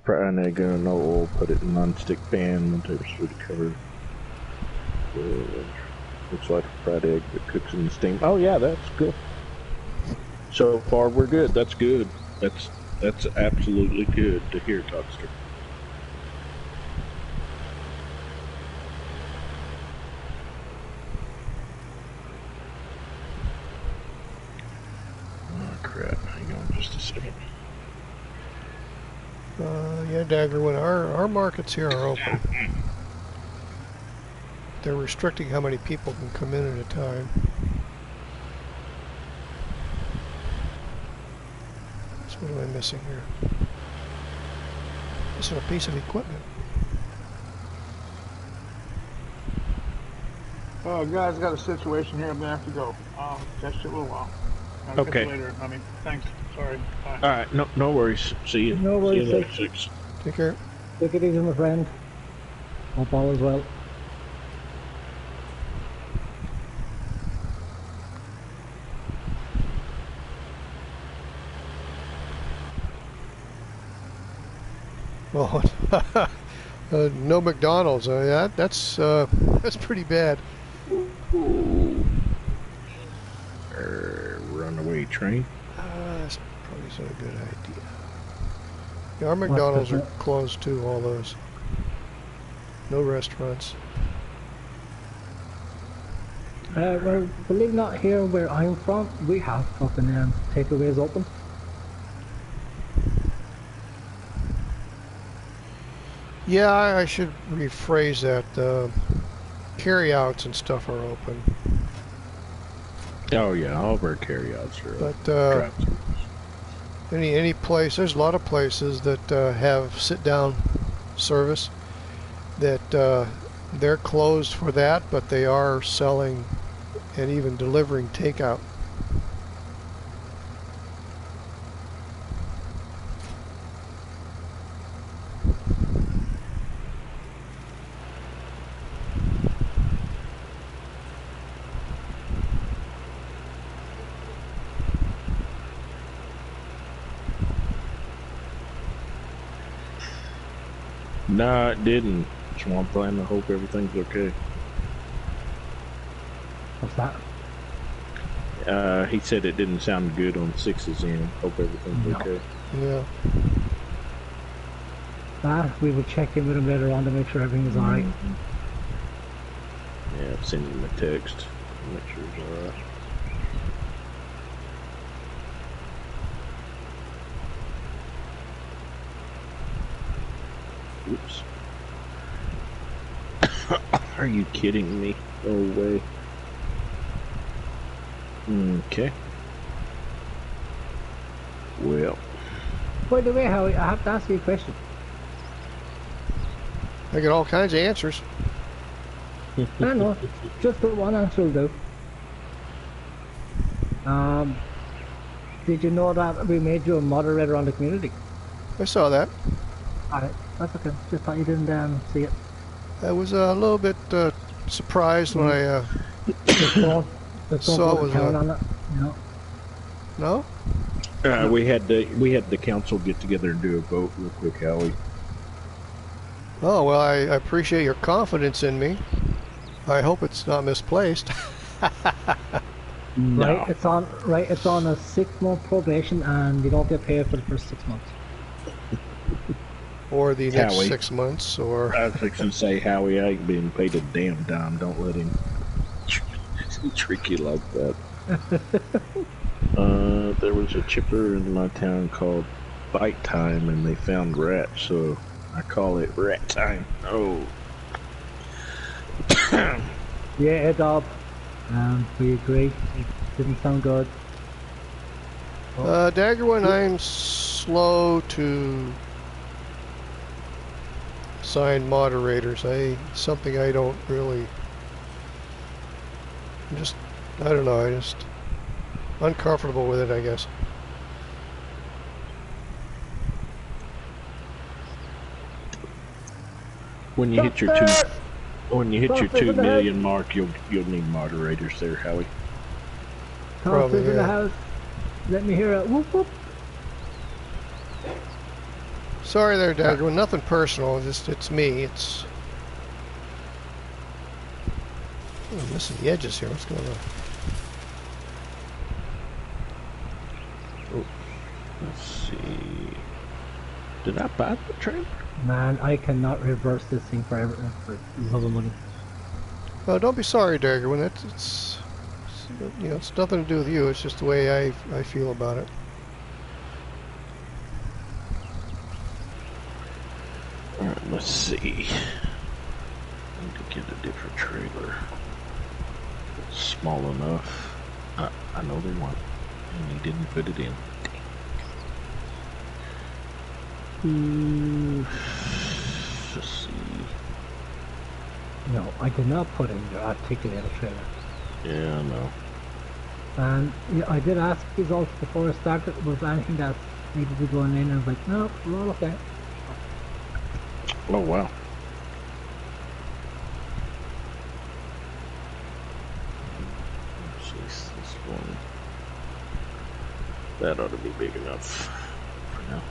fry an egg in no oil, put it in a non-stick pan, 1 tablespoon of cover. Looks like a fried egg that cooks in the steam. Oh yeah, that's good. So far we're good. That's good. That's absolutely good to hear, Totster. Oh crap! Hang on just a second. Yeah, Dagger, when our markets here are open, they're restricting how many people can come in at a time. So what am I missing here? Missing a piece of equipment. Oh, guys, got a situation here. I'm gonna have to go. Catch you a little while. I'll Okay. catch you later. I mean, thanks. Sorry. Bye. All right, no worries. See you. No worries, See you later, 6. Take care. Take it easy, my friend. Hope all is well. Oh, no McDonald's. Yeah, that's pretty bad. Runaway train. That's probably not a good idea. Yeah, our McDonald's are closed too. All those. No restaurants. Well, believe it or not, here where I'm from, we have fucking takeaways open. Yeah, I should rephrase that. Carryouts and stuff are open, Oh yeah, all of our carryouts are but drive-throughs. any place, there's a lot of places that have sit-down service that they're closed for that, but they are selling and even delivering takeout. No, it didn't. Swamp Land, I hope everything's okay. What's that? He said it didn't sound good on 6's end. Hope everything's No. okay. Yeah. We will check in with him later on to make sure everything is alright. Yeah, I'll send him a text. Make sure he's alright. Oops. Are you kidding me? No way. Okay. Well. By the way, Howie, I have to ask you a question. I get all kinds of answers. I know, just the one answer will do. Did you know that we made you a moderator on the community? I saw that. Alright, that's okay. Just thought you didn't see it. I was a little bit surprised when I Just So don't it put was a count a- on it. No. no. We had the council get together and do a vote real quick, Howie. Oh well, I appreciate your confidence in me. I hope it's not misplaced. No. Right, it's on a 6-month probation and you don't get paid for the first 6 months. or the next Howie. 6 months, or I was fixing to say, Howie, I ain't being paid a damn dime. Don't let him trick you like that. There was a chipper in my town called Bite Time, and they found rats, so I call it Rat Time. Oh. Yeah, Dob. We agree. It didn't sound good. Dagger, when I'm slow to assign moderators, something I don't really. I don't know. I just uncomfortable with it, I guess. When you hit your 2 million mark, you'll need moderators there, Howie. Probably, in the house. Let me hear it. Whoop whoop. Sorry there, Dagger. Nothing personal. It's me. It's. Oh, I'm missing the edges here. What's going on? Oh, let's see. Did I buy the trailer? Man, I cannot reverse this thing for everything for love of money. Oh, don't be sorry, Dagger. When it's it's nothing to do with you. It's just the way I feel about it. All right, let's see. I need to get a different trailer. It's small enough. I know they want, and he didn't put it in. Let's see. No, I did not put in your articulated trailer. Yeah, I know. And yeah, I did ask results before I started, was there anything that needed to go in, and I was like, no, we're all okay. Oh, wow. Let's see, this one. That ought to be big enough for now.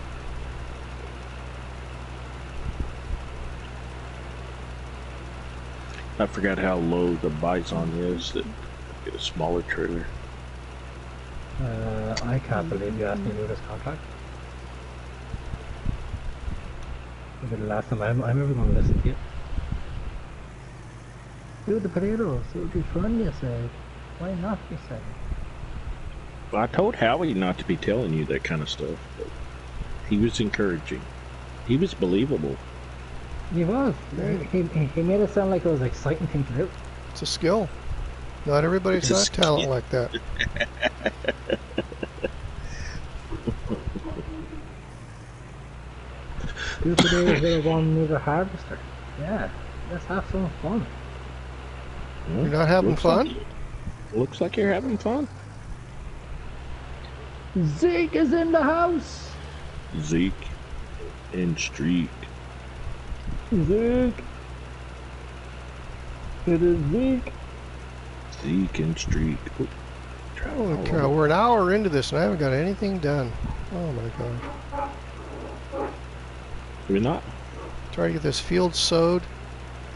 I forgot how low the bison is that get a smaller trailer. I can't believe you asked me to do this contract. Maybe the last time I'm ever going to listen to you. Do the potatoes, it would be fun, you say. Why not, you say? Well, I told Howie not to be telling you that kind of stuff, but he was encouraging. He was believable. He was. He made it sound like it was an exciting thing to do. It's a skill. Not everybody's got talent like that. Do potatoes with a 1 meter harvester. Yeah, let's have some fun. You're not having fun? Looks like you're having fun. Zeke is in the house. Zeke and Streak. Zeke. It is Zeke. Zeke and Streak. Holy cow, we're an hour into this and I haven't got anything done. Oh my god. We're not. Trying to get this field sowed.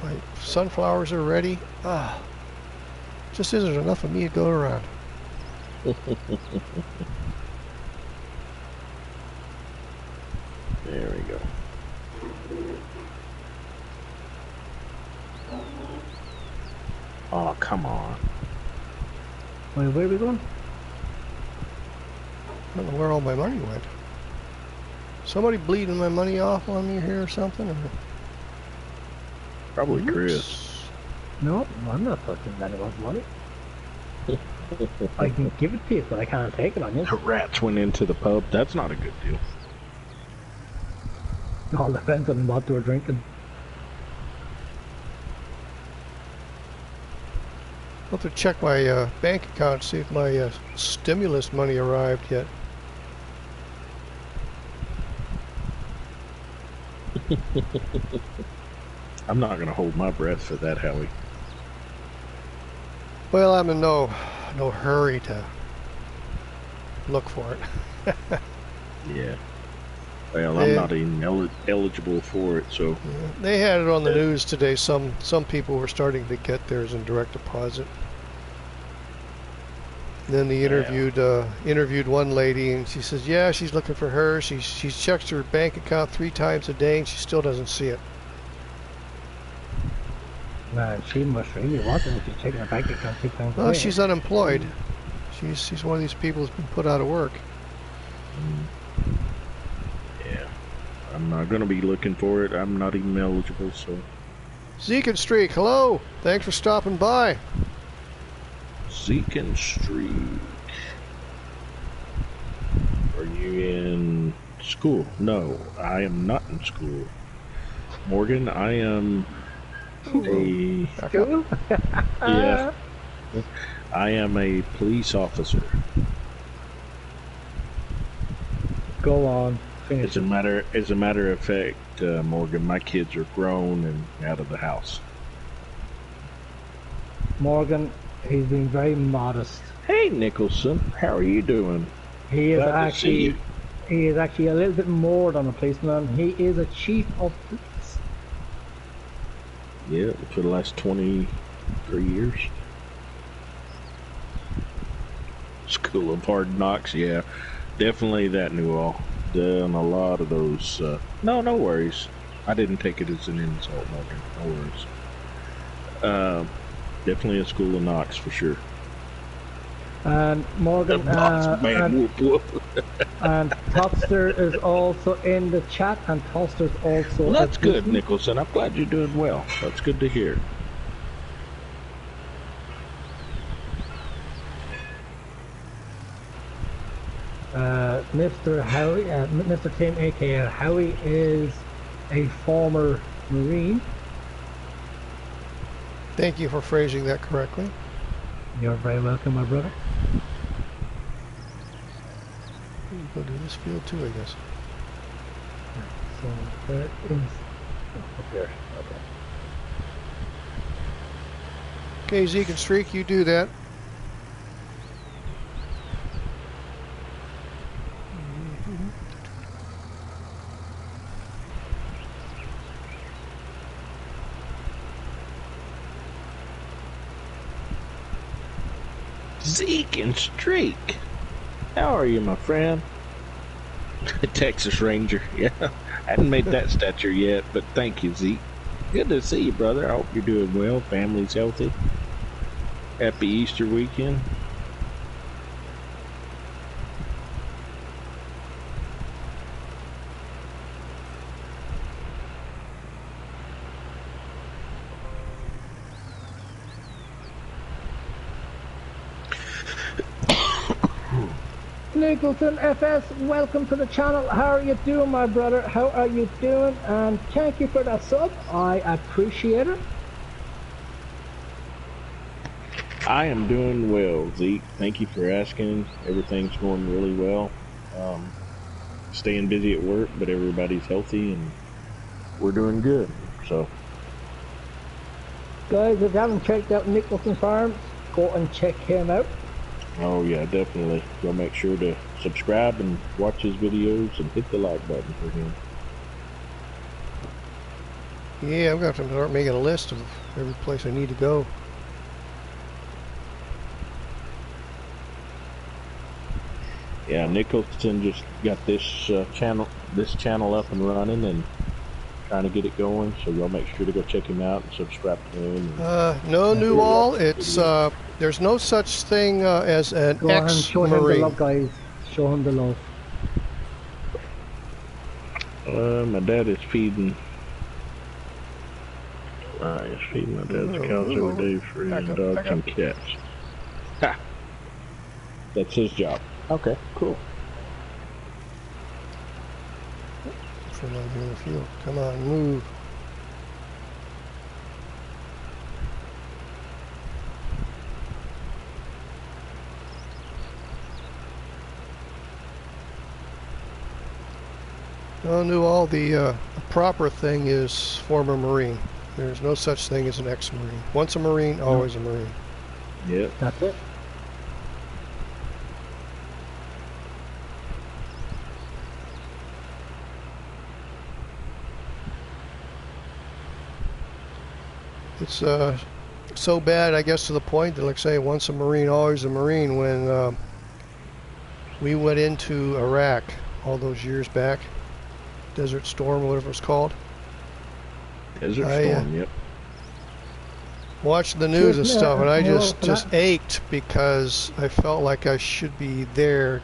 My sunflowers are ready. Just isn't enough of me to go around. There we go. Oh, come on. Wait, where are we going? I don't know where all my money went. Somebody bleeding my money off on me here or something? Or... Probably Chris. No, I'm not touching anyone's money. I can give it to you, but I can't take it on you. The rats went into the pub. That's not a good deal. All depends on what they were drinking. I'll have to check my bank account, see if my stimulus money arrived yet. I'm not going to hold my breath for that, Howie. Well, I'm in no hurry to look for it. Yeah. Well, I'm not even eligible for it, so... Yeah, they had it on the news today. Some people were starting to get theirs in direct deposit. Then they interviewed one lady, and she says, yeah, she's looking for her. She checks her bank account 3 times a day, and she still doesn't see it. Man, she must really want it if she's checking her bank account 3 times a day. Well, she's unemployed. She's one of these people who's been put out of work. Yeah. I'm not going to be looking for it. I'm not even eligible, so... Zeke and Streak, hello! Thanks for stopping by. Zeke and Streak. Are you in school? No, I am not in school. Morgan, I am a... School? Yeah. I am a police officer. Go on. Finish. As a matter of fact, Morgan, my kids are grown and out of the house. Morgan, he's been very modest. Hey, Nicholson, how are you doing? He is Glad to see you. he is actually a little bit more than a policeman. He is a chief of police. Yeah, for the last 23 years. School of Hard Knocks, yeah. Definitely that, Newell. Done a lot of those. No worries. I didn't take it as an insult, Morgan. No worries. Definitely a School of Knocks for sure. And Morgan, and Toster is also in the chat, and Toster's also. Well, that's good, Nicholson. I'm glad you're doing well. That's good to hear. Mr. Howie, Mr. Tim, aka Howie, is a former Marine. Thank you for phrasing that correctly. You're very welcome, my brother. Go to this field too, I guess. So there is up there. Okay. Okay, Zeke and Streak, you do that. Zeke and Streak. How are you, my friend? Texas Ranger. Yeah, I hadn't made that stature yet, but thank you, Zeke. Good to see you, brother. I hope you're doing well. Family's healthy. Happy Easter weekend. Nicholson FS, welcome to the channel. How are you doing, my brother? How are you doing? And thank you for that sub. I appreciate it. I am doing well, Zeke. Thank you for asking. Everything's going really well. Staying busy at work, but everybody's healthy and we're doing good. So, guys, if you haven't checked out Nicholson Farms, go and check him out. oh yeah, definitely. Go make sure to subscribe and watch his videos and hit the like button for him. Yeah, I'm going to have to start making a list of every place I need to go. Yeah, Nicholson just got this channel up and running and trying to get it going. So y'all make sure to go check him out and subscribe to him. No, Newell, it's there's no such thing as an Go on and show him the ex-Marine. love, guys. Show him the love. My dad is feeding. He's feeding my dad's cows every day for his dogs and cats. Ha! That's his job. Okay, cool. From out here in the field. Come on, move. No, Newell, the proper thing is former Marine. There's no such thing as an ex-Marine. Once a Marine, always a Marine. Yep. That's it. It's so bad, I guess, to the point that, like say, once a Marine, always a Marine. When we went into Iraq all those years back, Desert Storm, whatever it's called. Desert Storm, yep. Watched the news and stuff, and I just ached because I felt like I should be there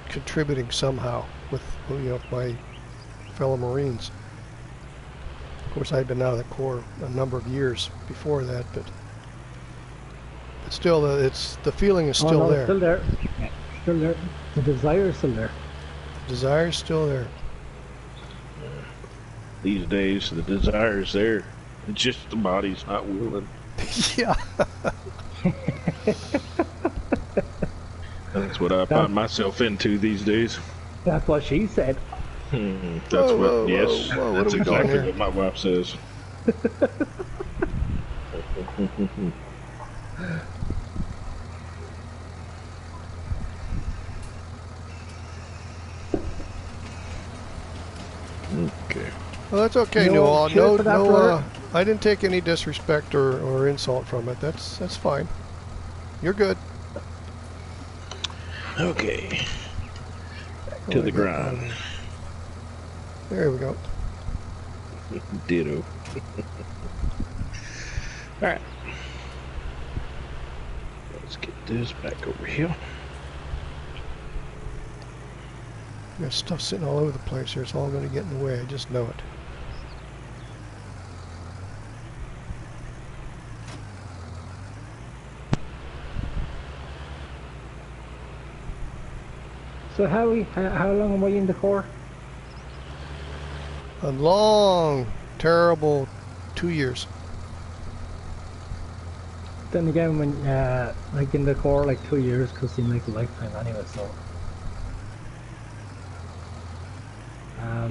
contributing somehow with, you know, my fellow Marines. Of course, I'd been out of the Corps a number of years before that, but still, the feeling is still there. Still there. Still there. The desire is still there. The desire is still there. These days, the desire's there. It's just the body's not willing. Yeah. That's what I find myself into these days. That's what she said. That's that's exactly what my wife says. Okay. Well, that's okay, Newell. No, I didn't take any disrespect or insult from it. That's fine. You're good. Okay. Back to the grind. There we go. Ditto. Alright. Let's get this back over here. Got stuff sitting all over the place here. It's all going to get in the way. I just know it. So how long were you in the Corps? A long, terrible 2 years. Then again, when like in the Corps, like 2 years could seem like a lifetime anyway. So.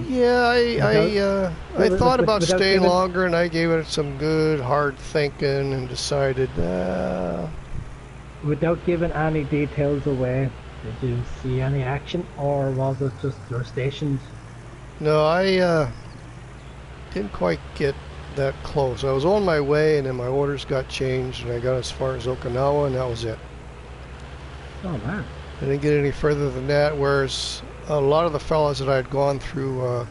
Yeah, I thought about staying longer, and I gave it some good, hard thinking, and decided. Without giving any details away, did you see any action, or was it just your stations? No, I didn't quite get that close. I was on my way, and then my orders got changed, and I got as far as Okinawa, and that was it. Oh man! I didn't get any further than that. Whereas a lot of the fellows that I had gone through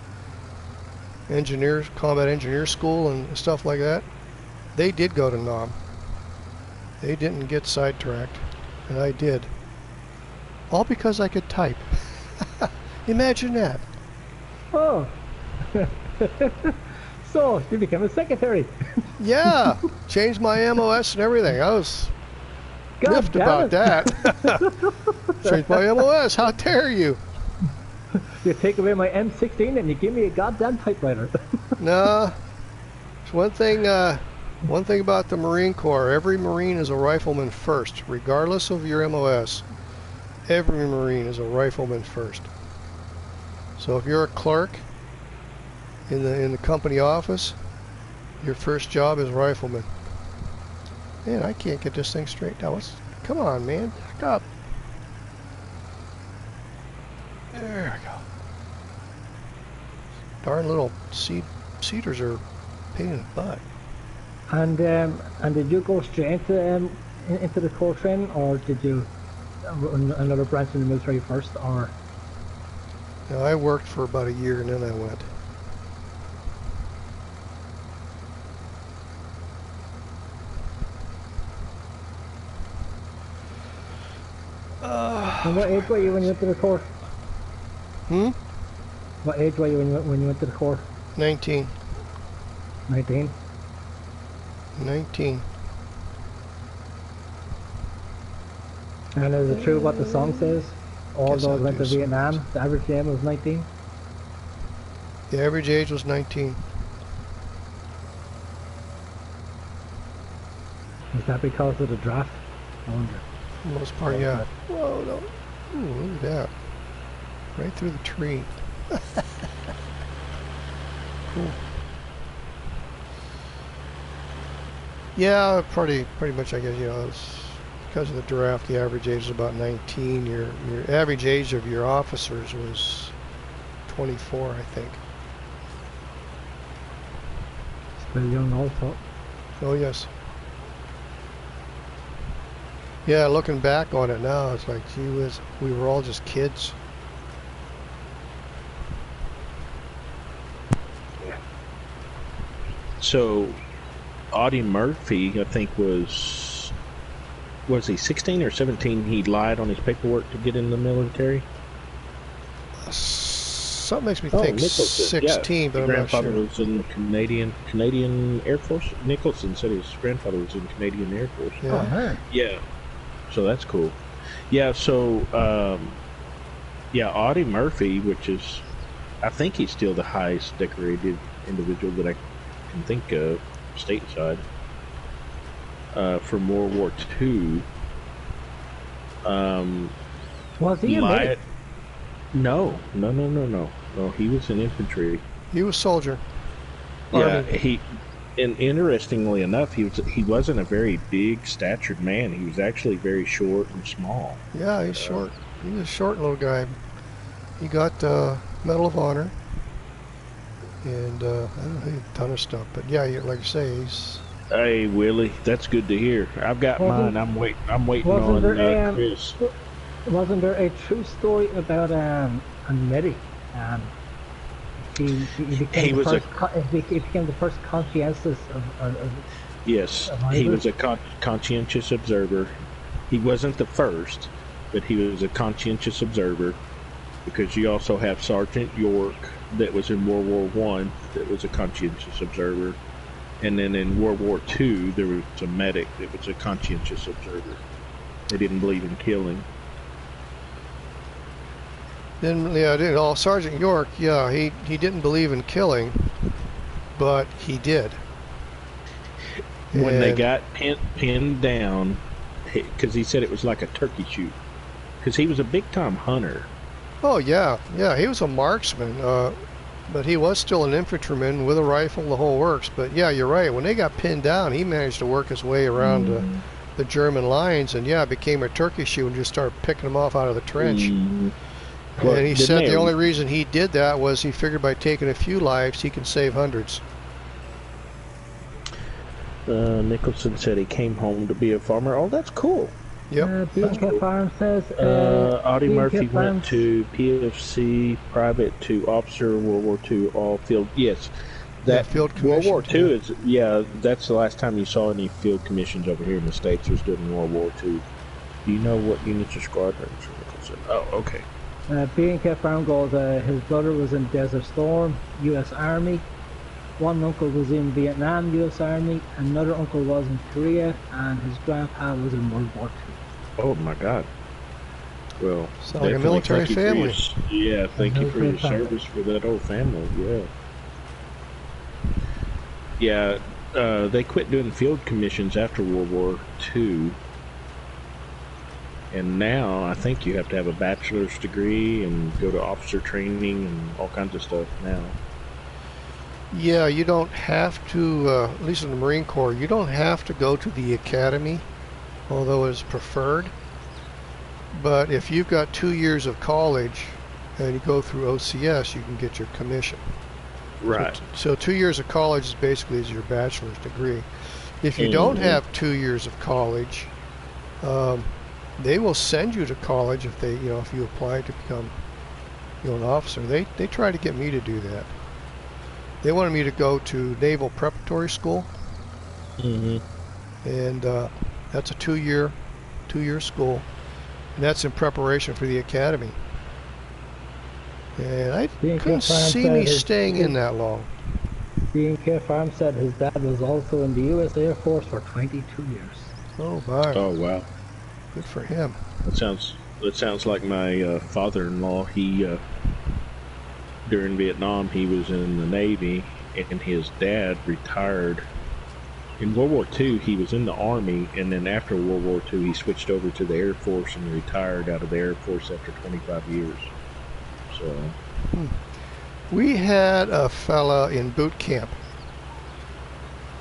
combat engineer school and stuff like that, they did go to Nam. They didn't get sidetracked, and I did. All because I could type. Imagine that. Oh. So, you became a secretary. Yeah. Changed my MOS and everything. I was miffed about that. Changed my MOS. How dare you? You take away my M16 and you give me a goddamn typewriter. No. It's one thing about the Marine Corps. Every Marine is a rifleman first, regardless of your MOS. Every Marine is a rifleman first. So if you're a clerk in the company office, your first job is rifleman. Man, I can't get this thing straight now. Come on, man, back up. There we go. Darn little cedars are a pain in the butt. And did you go straight into the Corps training, or did you another branch in the military first, or? No, I worked for about a year and then I went. And what age were you when you went to the Corps? What age were you when you went to the Corps? 19. 19? 19. And is it true what the song says? All those went to Vietnam, the average age was 19? The average age was 19. Is that because of the draft? I wonder. For the most part, yeah. Whoa, no. Ooh, look at that. Right through the tree. Cool. Yeah, pretty much, I guess, you know, it's because of the draft, the average age is about 19. Your average age of your officers was 24, I think. Still young also. Oh, yes. Yeah, looking back on it now, it's like, gee whiz, we were all just kids. So, Audie Murphy, I think was he 16 or 17? He lied on his paperwork to get in the military. Something makes me think Nicholson, 16, yeah. but His I'm not grandfather sure. was in Canadian Air Force. Nicholson said his grandfather was in Canadian Air Force. Yeah. Yeah. So that's cool. Yeah. So, yeah, Audie Murphy, which is, I think he's still the highest decorated individual that I can think of stateside from World War II. Was he a medic? No. He was an infantry. He was soldier. Yeah, Army. and interestingly enough, he wasn't a very big statured man. He was actually very short and small. Yeah, he's short. He was a short little guy. He got Medal of Honor. And I don't know, a ton of stuff. But yeah, like you say, he's... Hey, Willie, that's good to hear. I've got mine. I'm waiting on Chris. Wasn't there a true story about a medic? He became the first conscientious of Yes, he was a conscientious observer. He wasn't the first, but he was a conscientious observer, because you also have Sergeant York that was in World War One that was a conscientious observer, and then in World War II there was a medic that was a conscientious observer. They didn't believe in killing. Sergeant York, yeah, he didn't believe in killing, but he did. When they got pinned down, because he said it was like a turkey shoot, because he was a big-time hunter. Oh, yeah, he was a marksman, but he was still an infantryman with a rifle, the whole works. But yeah, you're right, when they got pinned down, he managed to work his way around the German lines, and yeah, became a turkey shoot and just started picking them off out of the trench. Well, and he said the only reason he did that was he figured by taking a few lives, he can save hundreds. Nicholson said he came home to be a farmer. Oh, that's cool. Yep. BNK Farm says... Audie Murphy went to PFC, private to officer, World War II, all field. Yes. That field World War II is... Yeah, that's the last time you saw any field commissions over here in the States was during World War II. Do you know what units or squadrons? Nicholson. Oh, okay. BNK Farm goes, his brother was in Desert Storm, U.S. Army. One uncle was in Vietnam, U.S. Army. Another uncle was in Korea, and his grandpa was in World War II. Oh my God! Well, sounds like a military family. Thank you for your service for that whole family. Yeah. They quit doing field commissions after World War II. And now I think you have to have a bachelor's degree and go to officer training and all kinds of stuff now. Yeah, you don't have to, at least in the Marine Corps, you don't have to go to the academy, although it's preferred. But if you've got 2 years of college and you go through OCS, you can get your commission. Right. So 2 years of college is basically your bachelor's degree. If you don't have 2 years of college, they will send you to college if if you apply to become an officer. They try to get me to do that. They wanted me to go to Naval Preparatory School, and that's a two-year school, and that's in preparation for the academy. And I couldn't see me staying in that long. BNK Farm said his dad was also in the U.S. Air Force for 22 years. Oh my! Oh wow! Good for him. That sounds like my father-in-law. He during Vietnam he was in the Navy, and his dad retired. In World War II he was in the Army, and then after World War II he switched over to the Air Force and retired out of the Air Force after 25 years. So we had a fella in boot camp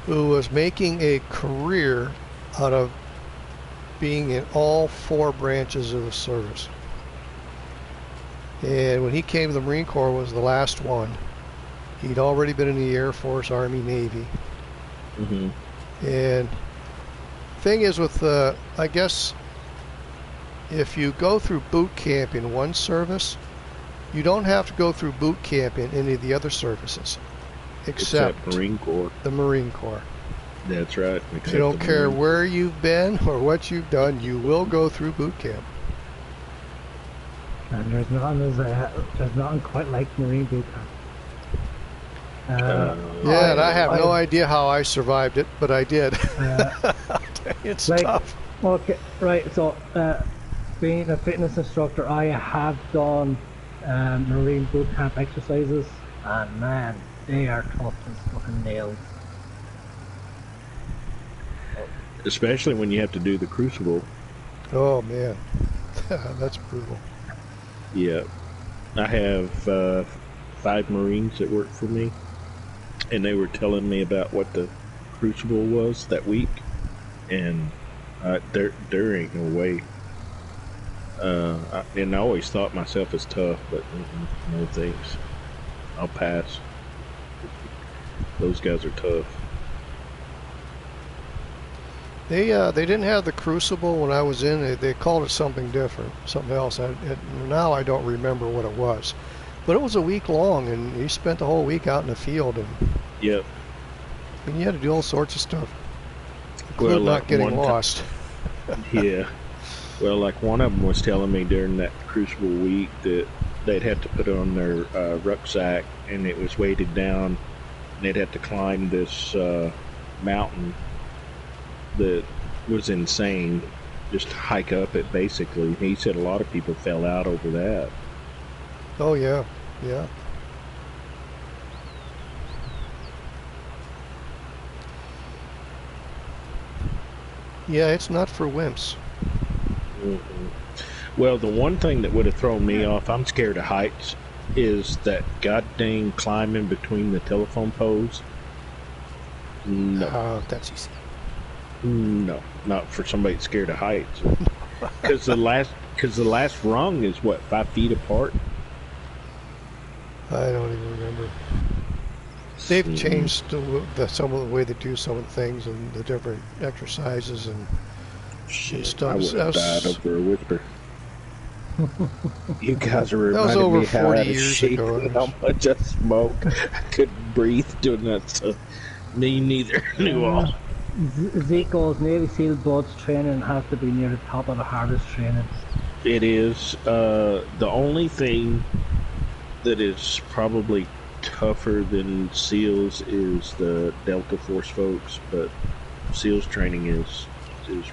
who was making a career out of being in all 4 branches of the service. And when he came to the Marine Corps, was the last one. He'd already been in the Air Force, Army, Navy. And thing is with I guess if you go through boot camp in one service, you don't have to go through boot camp in any of the other services, except Marine Corps. The Marine Corps. That's right. You don't care where you've been or what you've done, you will go through boot camp. And there's nothing quite like Marine boot camp. Yeah, and I have no idea how I survived it, but I did. It's tough. Okay, right. So, being a fitness instructor, I have done Marine boot camp exercises, and man, they are tough as fucking nails. Especially when you have to do the crucible. Oh man, that's brutal. Yeah, I have 5 Marines that work for me, and they were telling me about what the crucible was that week, and there ain't no way. And I always thought myself as tough, but no thanks. I'll pass. Those guys are tough. They didn't have the crucible when I was in. They called it something different, something else. Now I don't remember what it was, but it was a week long, and you spent the whole week out in the field. And yep. And you had to do all sorts of stuff, including not getting lost. Yeah. Well, like one of them was telling me during that crucible week that they'd have to put on their rucksack, and it was weighted down, and they'd have to climb this mountain that was insane, just hike up it basically. He said a lot of people fell out over that. Oh yeah, yeah. Yeah, it's not for wimps. Well, the one thing that would have thrown me off, I'm scared of heights, is that goddamn climbing between the telephone poles. No. That's easy. No, not for somebody that's scared of heights. Because the last rung is what, 5 feet apart? I don't even remember. They've changed some of the way they do some of the things and the different exercises and stuff. I would have died over a whisper. You guys are that was reminding over me 40 how out of years shape ago. and how much I smoke. I couldn't breathe doing that stuff. Me neither. Knew all. Zico's Navy SEAL Bloods training has to be near the top of the hardest training. It is. The only thing that is probably tougher than SEALs is the Delta Force folks, but SEALs training is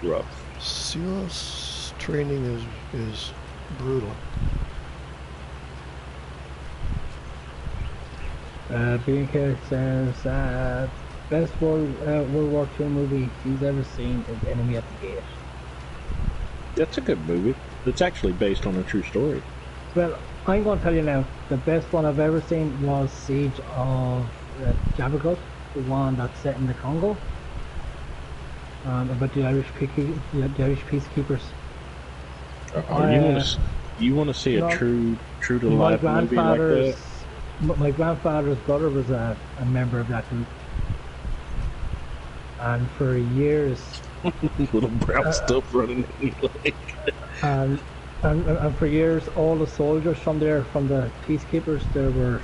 rough. SEALs training is brutal. BK says best World War II movie he's ever seen is Enemy at the Gate. That's a good movie. It's actually based on a true story. Well, I'm going to tell you now, the best one I've ever seen was Siege of Jabagut, the one that's set in the Congo, about the Irish peacekeepers. You want to see a true to life movie like that? My grandfather's brother was a member of that group, and for years little brown stuff running in your leg. And for years, all the soldiers from there, from the peacekeepers, they were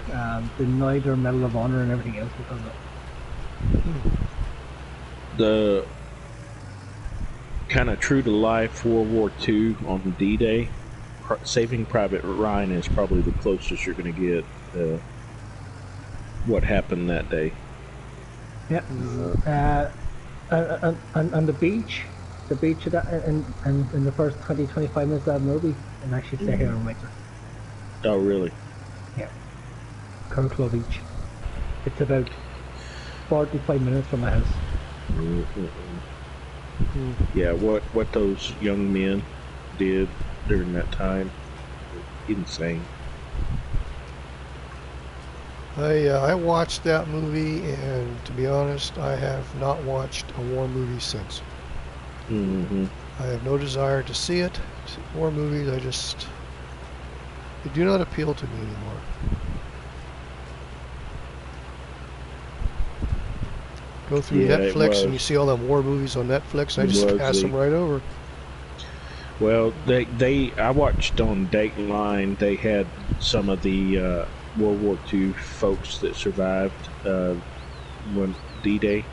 denied their Medal of Honor and everything else because of it. The kind of true to life World War II on D-Day, Saving Private Ryan is probably the closest you're going to get what happened that day. Yeah. And the beach of that, in the first 20-25 minutes of that movie, and actually stay here in winter. Oh, really? Yeah. Kirklow Beach. It's about 45 minutes from my house. Yeah, what those young men did during that time, insane. I watched that movie, and to be honest, I have not watched a war movie since. I have no desire to see it. War movies, they do not appeal to me anymore. Go through Netflix and you see all them war movies on Netflix, I just pass them right over. Well, I watched on Dateline. They had some of the World War II folks that survived when D-Day,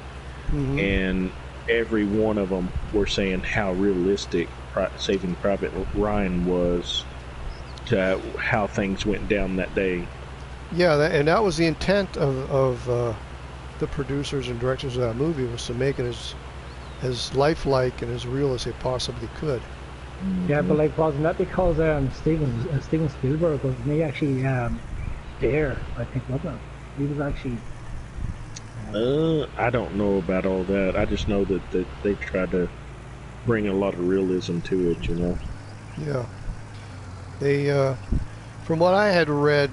and every one of them were saying how realistic Saving Private Ryan was to how things went down that day. Yeah, and that was the intent of the producers and directors of that movie, was to make it as lifelike and as real as they possibly could. Yeah, but like, wasn't that because Steven Spielberg wasn't he actually there? I think, wasn't it? He was actually. I don't know about all that. I just know that they tried to bring a lot of realism to it, you know. Yeah. They, from what I had read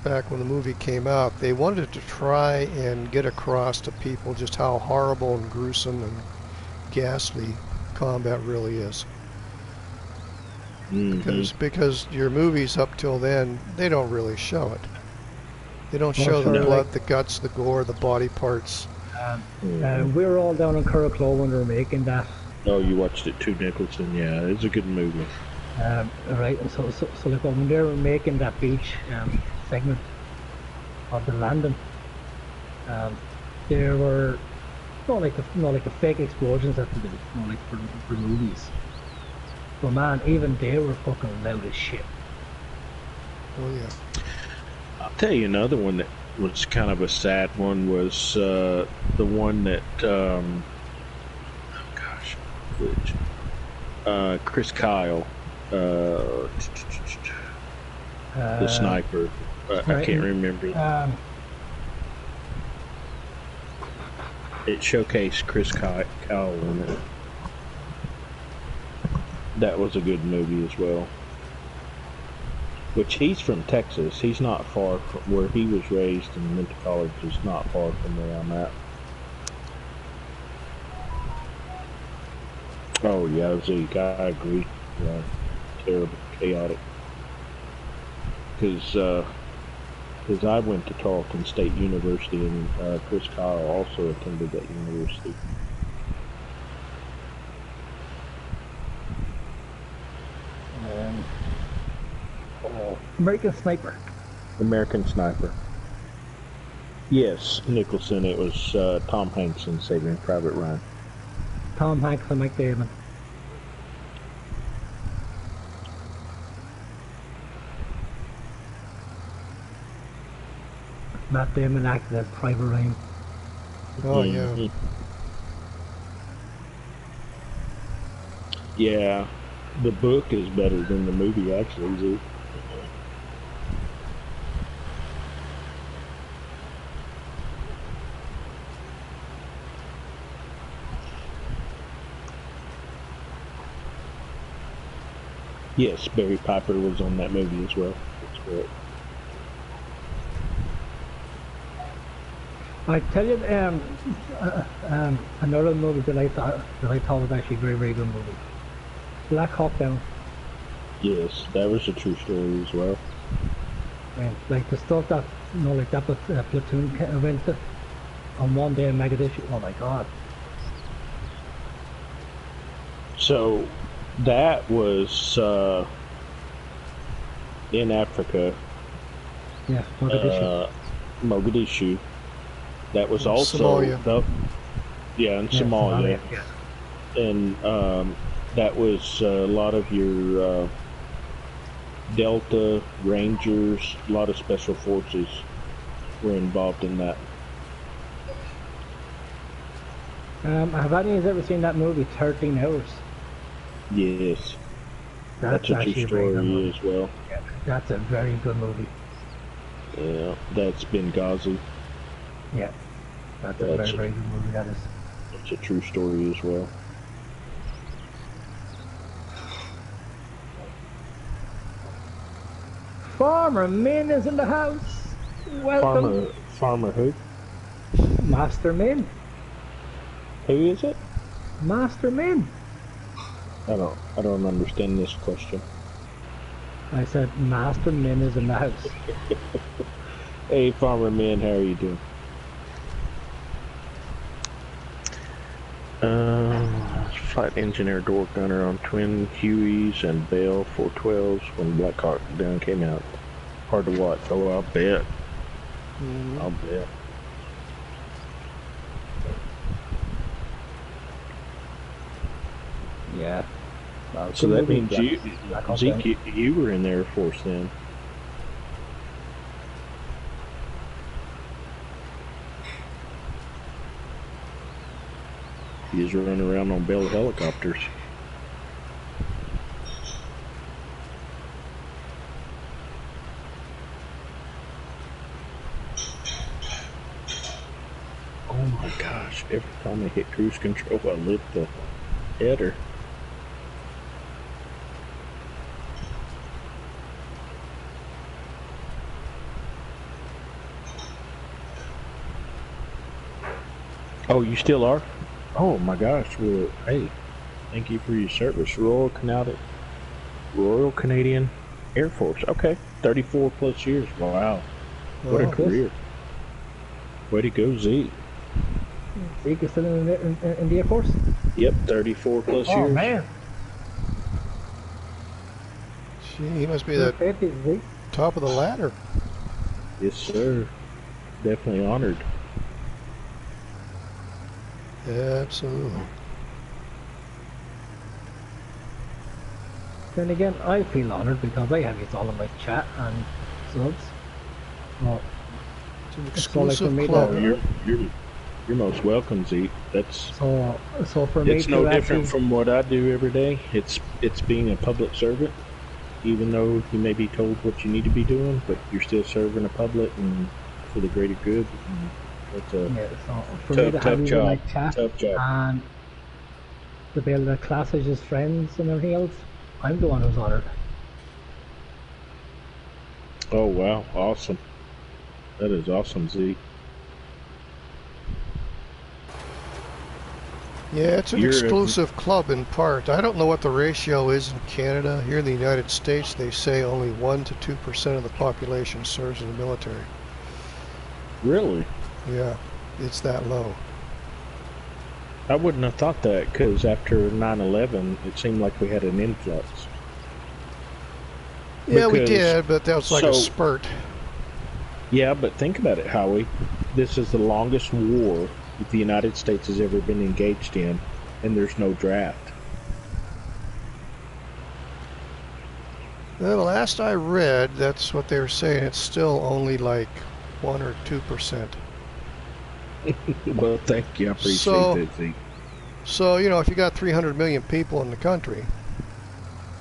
back when the movie came out, they wanted to try and get across to people just how horrible and gruesome and ghastly combat really is. Because your movies up till then, they don't really show it. They don't show the blood, the guts, the gore, the body parts. We were all down in Curracloe when they were making that. Oh, you watched it too, Nicholson? Yeah, it's a good movie. Right, so like when they were making that beach segment of the landing, there were not like the fake explosions that they do, like for movies. But man, even they were fucking loud as shit. Oh yeah. I'll tell you another one that was kind of a sad one was the one that Chris Kyle, the sniper. I can't remember. It showcased Chris Kyle in it. That was a good movie as well. Which he's from Texas. He's not far from where he was raised, and went to college is not far from where I'm at. Oh yeah, Zeke, I agree. Yeah, terrible, chaotic. Because I went to Tarleton State University, and Chris Kyle also attended that university. American Sniper. American Sniper. Yes, Nicholson. It was Tom Hanks in Saving Private Ryan. Tom Hanks and Mike Damon. Matt Damon acted as Private Ryan. Oh yeah. Yeah, the book is better than the movie, actually, Zeke. Yes, Barry Piper was on that movie as well. That's correct. I tell you, another movie that I thought was actually a very, very good movie. Black Hawk Down. Yes, that was a true story as well. Man, like the stuff that like that platoon went to on one day in Mogadishu. Oh my God. So that was in Africa. Yeah, Mogadishu. Mogadishu. That was also Somalia. In Somalia. Yeah. And that was a lot of your Delta Rangers, a lot of special forces were involved in that. Have any of you ever seen that movie, 13 Hours? Yes. That's a true actually a very good story movie. as well. Yeah, that's a very good movie. Yeah, that's Benghazi. Yeah, that's a very, very good movie, that is. It's a true story as well. Farmer Min is in the house. Welcome. Farmer who? Master Min. Who is it? Master Min. I don't understand this question. I said Master Min is in the house. Hey, Farmer Min, how are you doing? flight engineer door gunner on twin Hueys and Bell 412s when Black Hawk Down came out. Hard to watch. Oh, I'll bet. I'll bet. Yeah. Well, So that means you, Black Ops Zeke, you were in the Air Force then. You was running around on Bell helicopters. Oh my gosh, every time I hit cruise control, I lift the header. Oh, you still are? Oh my gosh, well, hey, thank you for your service. Royal Canadian Air Force. Okay, 34 plus years. Wow. What a career. Way to go, Zeke. Zeke is still in the Air Force? Yep, 34 plus years. Oh, man. Gee, he must be the top of the ladder. Yes, sir. Definitely honored. Absolutely. Then again, I feel honored because I have it all in my chat and subs. Well, It's an it's all like for exclusive me club. to, You're most welcome, Zeke. That's so for me it's to no actually, different from what I do every day. It's being a public servant, even though you may be told what you need to be doing, but you're still serving the public and for the greater good. And it's a yeah, so for me to have you in my chat Tough job. and to be able to class as just friends and everything else, I'm the one who's honored. Oh wow, awesome. That is awesome, Zeke. Yeah, it's an exclusive club in part. I don't know what the ratio is in Canada. Here in the United States, they say only 1 to 2% of the population serves in the military. Really? Yeah, it's that low. I wouldn't have thought that because after 9/11, it seemed like we had an influx. Yeah, we Because- did, but that was like a so- spurt. Yeah, but think about it, Howie. This is the longest war the United States has ever been engaged in, and there's no draft. Well, the last I read, that's what they were saying. It's still only like 1 or 2%. Well, thank you. I appreciate So- that, Zeke. So, you know, if you got 300 million people in the country,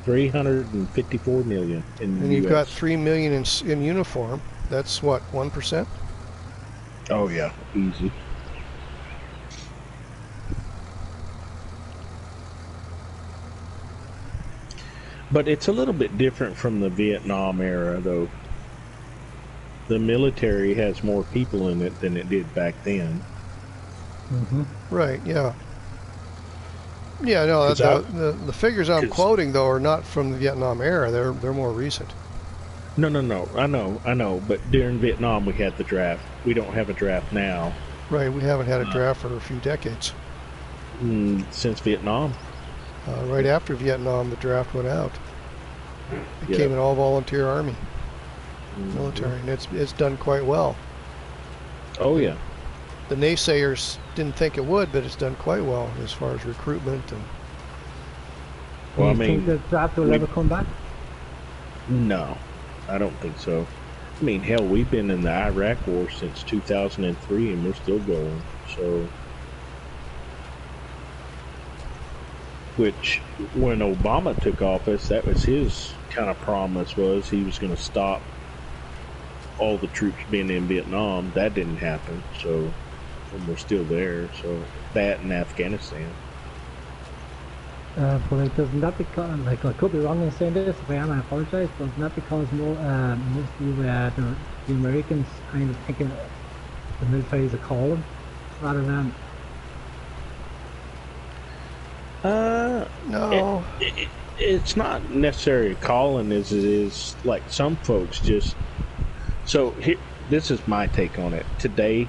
354 million in the and you've US. got 3 million in uniform, that's what, 1%? Oh yeah, easy. But it's a little bit different from the Vietnam era, though. The military has more people in it than it did back then. Mm-hmm. Right, yeah. Yeah, no, 'Cause the figures I'm 'cause- quoting, though, are not from the Vietnam era. They're more recent. No. I know. But during Vietnam, we had the draft. We don't have a draft now. Right, we haven't had a draft for a few decades. Since Vietnam. Right after Vietnam, the draft went out. It Yeah. became an all-volunteer army, military, and it's done quite well. Oh yeah. The naysayers didn't think it would, but it's done quite well as far as recruitment and. Well, I Do you think mean, the draft will we- ever come back? no, I don't think so. I mean, hell, we've been in the Iraq War since 2003, and we're still going. So, which when Obama took office, that was his kind of promise, was he was going to stop all the troops being in Vietnam. That didn't happen, so and we're still there. So that and Afghanistan. But like, doesn't that because, like, I could be wrong in saying this, if I am, I apologize, but isn't that because mostly the Americans kind of thinking the military is a calling rather than... No. It's not necessarily a calling as it is like some folks just. So here, this is my take on it. Today,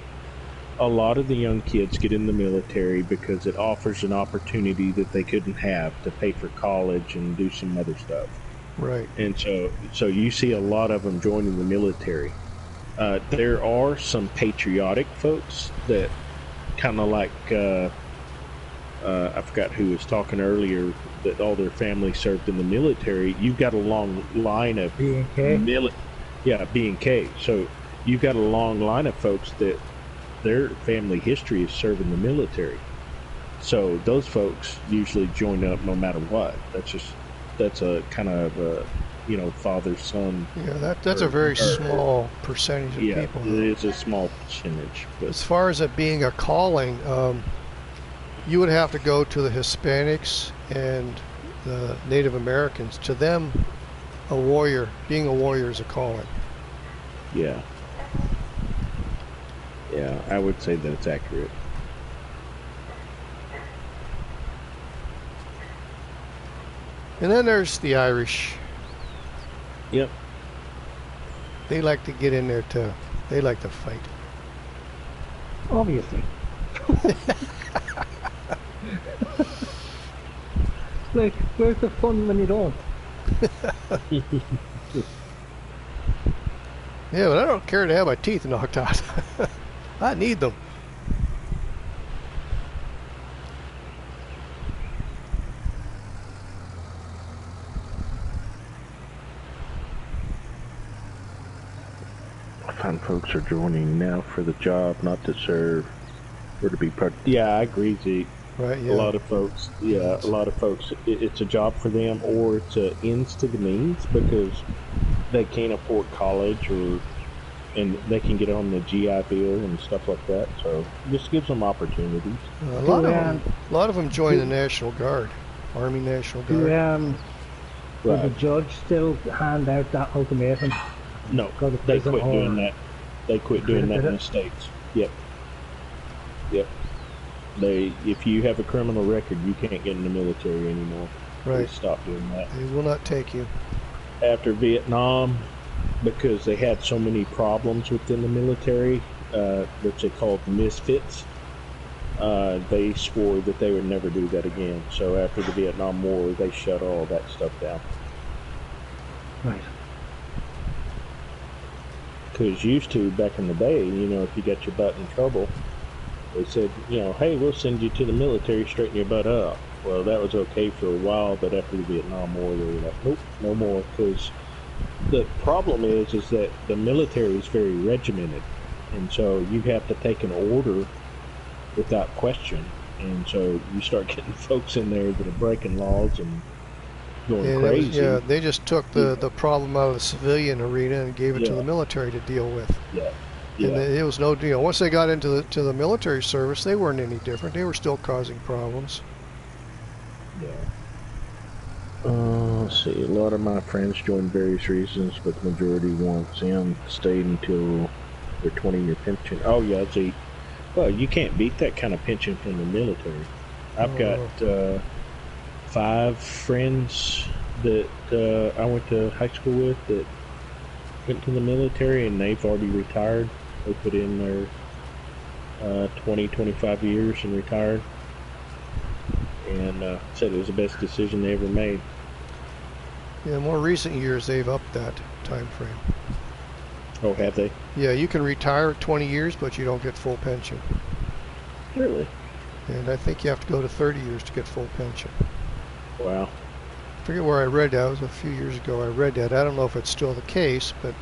a lot of the young kids get in the military because it offers an opportunity that they couldn't have to pay for college and do some other stuff. Right. And so you see a lot of them joining the military. There are some patriotic folks that kind of like, I forgot who was talking earlier, that all their family served in the military. You've got a long line of B&K? B&K. So you've got a long line of folks that their family history is serving the military. So those folks usually join up no matter what. That's a kind of a, father son. Yeah, that's a very small percentage of people. Yeah, it is a small percentage. But as far as it being a calling, you would have to go to the Hispanics and the Native Americans. To them, being a warrior is a calling. Yeah. Yeah, I would say that it's accurate. And then there's the Irish. Yep. They like to get in there too. They like to fight. Obviously. Like, where's the fun when you don't? Yeah, but I don't care to have my teeth knocked out. I need them. I find folks are joining now for the job, not to serve or to be part. Yeah, I agree, Zeke. Right, yeah. A lot of folks, it's a job for them, or it's a ends to the means because they can't afford college, and they can get on the GI Bill and stuff like that. So this gives them opportunities. A lot of them join the National Guard, Army National Guard. Will the judge still hand out that ultimatum? No, they quit doing that. They quit doing that in the States. Yep. If you have a criminal record, you can't get in the military anymore. Right. They stopped doing that. They will not take you. After Vietnam, because they had so many problems within the military, which they called misfits, they swore that they would never do that again. So after the Vietnam War, they shut all that stuff down. Right. Because used to, back in the day, if you got your butt in trouble, they said, hey, we'll send you to the military, straighten your butt up. Well, that was okay for a while, but after the Vietnam War, they were like, nope, no more. Because the problem is that the military is very regimented, and so you have to take an order without question. And so you start getting folks in there that are breaking laws and going crazy. They just took the problem out of the civilian arena and gave it to the military to deal with. Yeah. And it was no deal. Once they got into the military service, they weren't any different. They were still causing problems. Yeah. Let's see. A lot of my friends joined various reasons, but the majority want them stayed until their 20-year pension. Oh yeah, see. Well, you can't beat that kind of pension from the military. I've got 5 friends that I went to high school with that went to the military, and they've already retired. They put in their 20, 25 years and retired. And said it was the best decision they ever made. Yeah, in more recent years, they've upped that time frame. Oh, have they? Yeah, you can retire at 20 years, but you don't get full pension. Really? And I think you have to go to 30 years to get full pension. Wow. I forget where I read that. It was a few years ago I read that. I don't know if it's still the case, but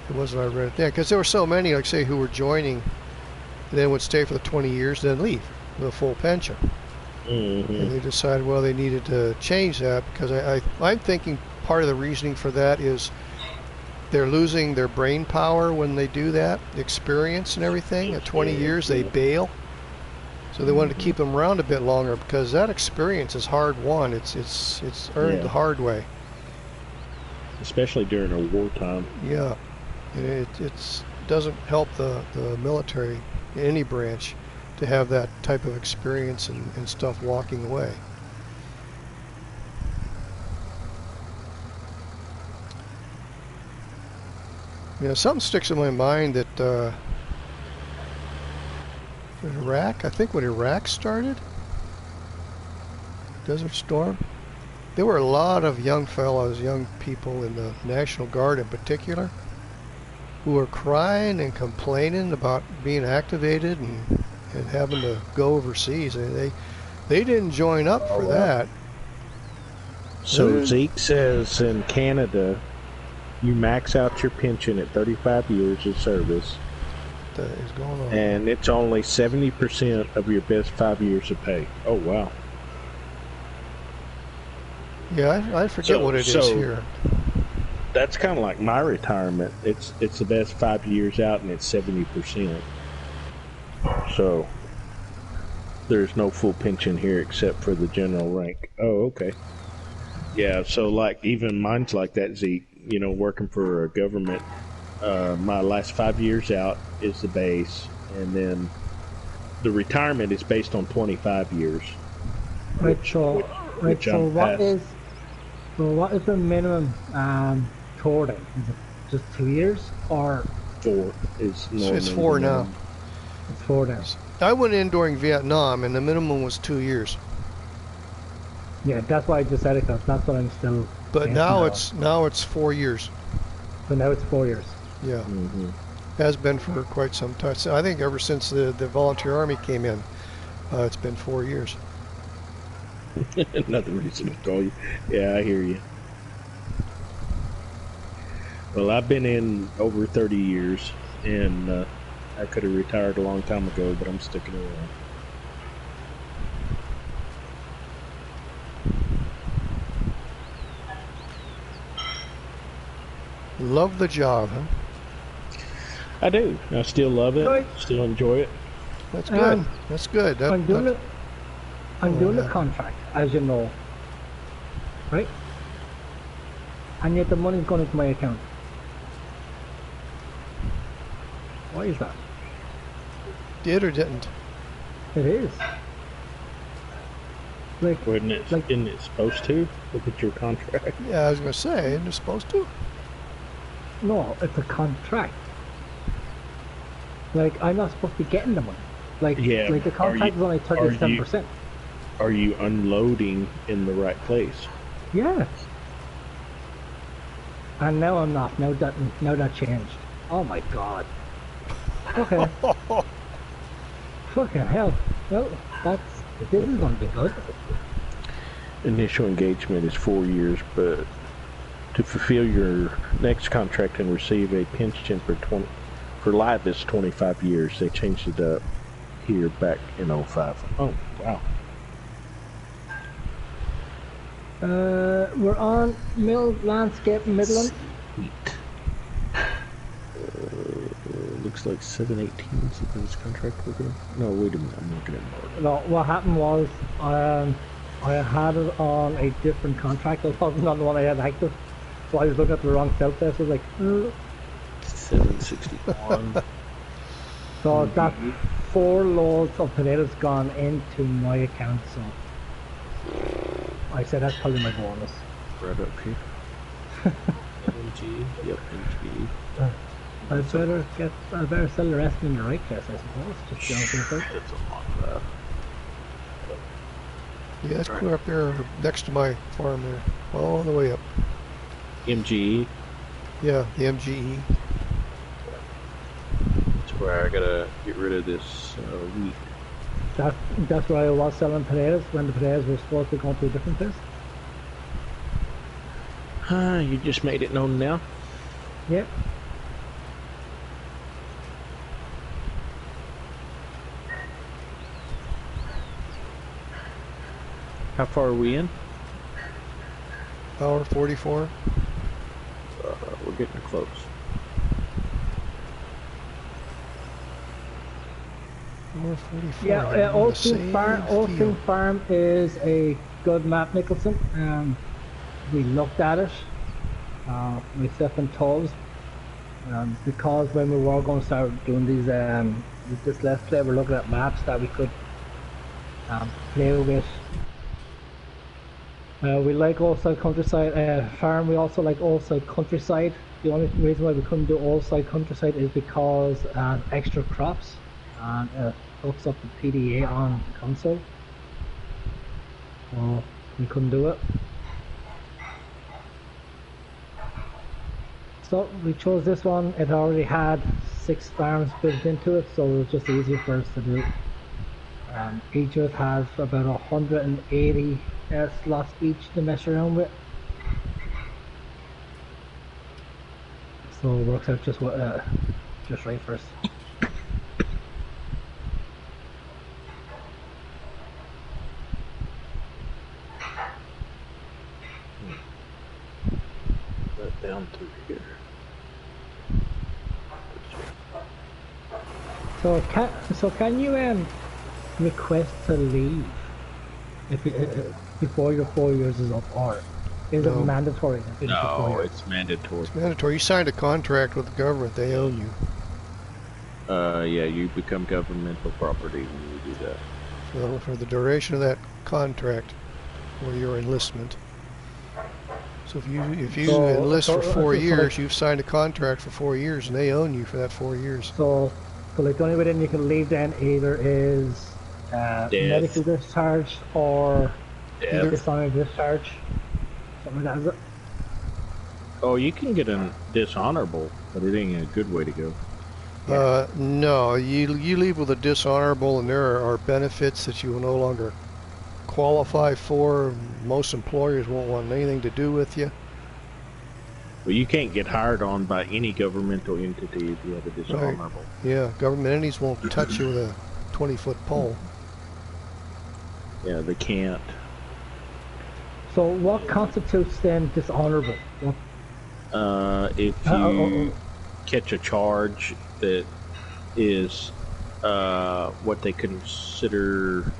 it wasn't. I read it then. Because there were so many, like say, who were joining, and then would stay for the 20 years, then leave with a full pension. Mm-hmm. And they decided, well, they needed to change that because I'm thinking part of the reasoning for that is they're losing their brain power when they do that, the experience and everything. At 20 years, they bail. So they wanted to keep them around a bit longer because that experience is hard won. It's earned the hard way. Especially during a wartime. Yeah, it doesn't help the military, any branch, to have that type of experience and stuff walking away. Something sticks in my mind that Iraq. I think when Iraq started, Desert Storm, there were a lot of young fellows, young people in the National Guard in particular, who were crying and complaining about being activated and having to go overseas. They didn't join up for that. So Zeke says in Canada, you max out your pension at 35 years of service. What is going on? And it's only 70% of your best 5 years of pay. Oh, wow. Yeah, I forget what it is here. That's kind of like my retirement. It's the best 5 years out, and it's 70%. So there's no full pension here except for the general rank. Oh, okay. Yeah, so like even mine's like that, Zeke. You know, working for a government, my last 5 years out is the base, and then the retirement is based on 25 years. So what is the minimum tour then? Is it just 2 years or 4 is normal? It's 4 now. It's 4 now. I went in during Vietnam, and the minimum was 2 years. Yeah, that's why I just said it, because that's what I'm still. But now it's 4 years. So now it's 4 years. Yeah, has been for quite some time. So I think ever since the volunteer army came in, it's been 4 years. Another reason to call you. Yeah, I hear you. Well, I've been in over 30 years, and I could have retired a long time ago, but I'm sticking around. Love the job, huh? I do. I still love it. Still enjoy it. That's good. That's good. I'm doing the contract, as you know, right? And yet the money's going into my account. Why is that? Did or didn't? It is. Isn't it supposed to? Look at your contract. Yeah, I was going to say, isn't it supposed to? No, it's a contract. Like, I'm not supposed to be getting the money. Like the contract is only 37%. Are you unloading in the right place? Yes. And now I'm not. Now that changed. Oh my god. Okay. Fucking hell. Well, this is going to be good. Initial engagement is 4 years, but to fulfill your next contract and receive a pension for life is 25 years. They changed it up here back in 05. Oh, wow. We're on Landscape Midland. Sweet. Looks like 718 is this contract we're going. No, wait a minute. I'm looking at more. No, what happened was I had it on a different contract. It wasn't on the one I had active. So I was looking at the wrong cell test. I was like, 761. So that's 4 loads of potatoes gone into my account. So I said that's probably my bonus. Right up here. MG. Yep, MG. I better sell the rest in the right place, I suppose. Just That's a lot of that. Yeah, it's clear up there next to my farm there, all the way up. MGE. Yeah, the MGE. That's where I gotta get rid of this wheat. That's where I was selling potatoes when the potatoes were supposed to go to a different place. You just made it known now? Yep. How far are we in? Hour 44. We're getting close. Hour 44. Yeah, Olsen Farm is a good map, Nicholson. We looked at it, myself and Tubbs, because when we were going to start doing these, this Let's Play, we're looking at maps that we could play with. We like Allside Countryside Farm. We also like Allside Countryside. The only reason why we couldn't do Allside Countryside is because extra crops. and it hooks up the PDA on the console. So we couldn't do it. So we chose this one. It already had 6 farms built into it, so it was just easier for us to do. Each of it has about 180 slots each to mess around with. So it works out just right for us. Down through here. So can you request to leave before your 4 years is up, or is it mandatory? No, it's mandatory. It's mandatory. You signed a contract with the government. They own you. Yeah, you become governmental property when you do that. So for the duration of that contract, or your enlistment. So if you enlist for 4 years, you've signed a contract for 4 years, and they own you for that 4 years. So like the only way then you can leave then either is medical discharge or dishonorable discharge, something like that, is it? Oh, you can get a dishonorable, but it ain't a good way to go. No, you leave with a dishonorable, and there are benefits that you will no longer qualify for. Most employers won't want anything to do with you. Well, you can't get hired on by any governmental entity if you have a dishonorable. Right. Yeah, government entities won't touch you with a 20-foot pole. Yeah, they can't. So what constitutes then dishonorable? If you catch a charge that is what they consider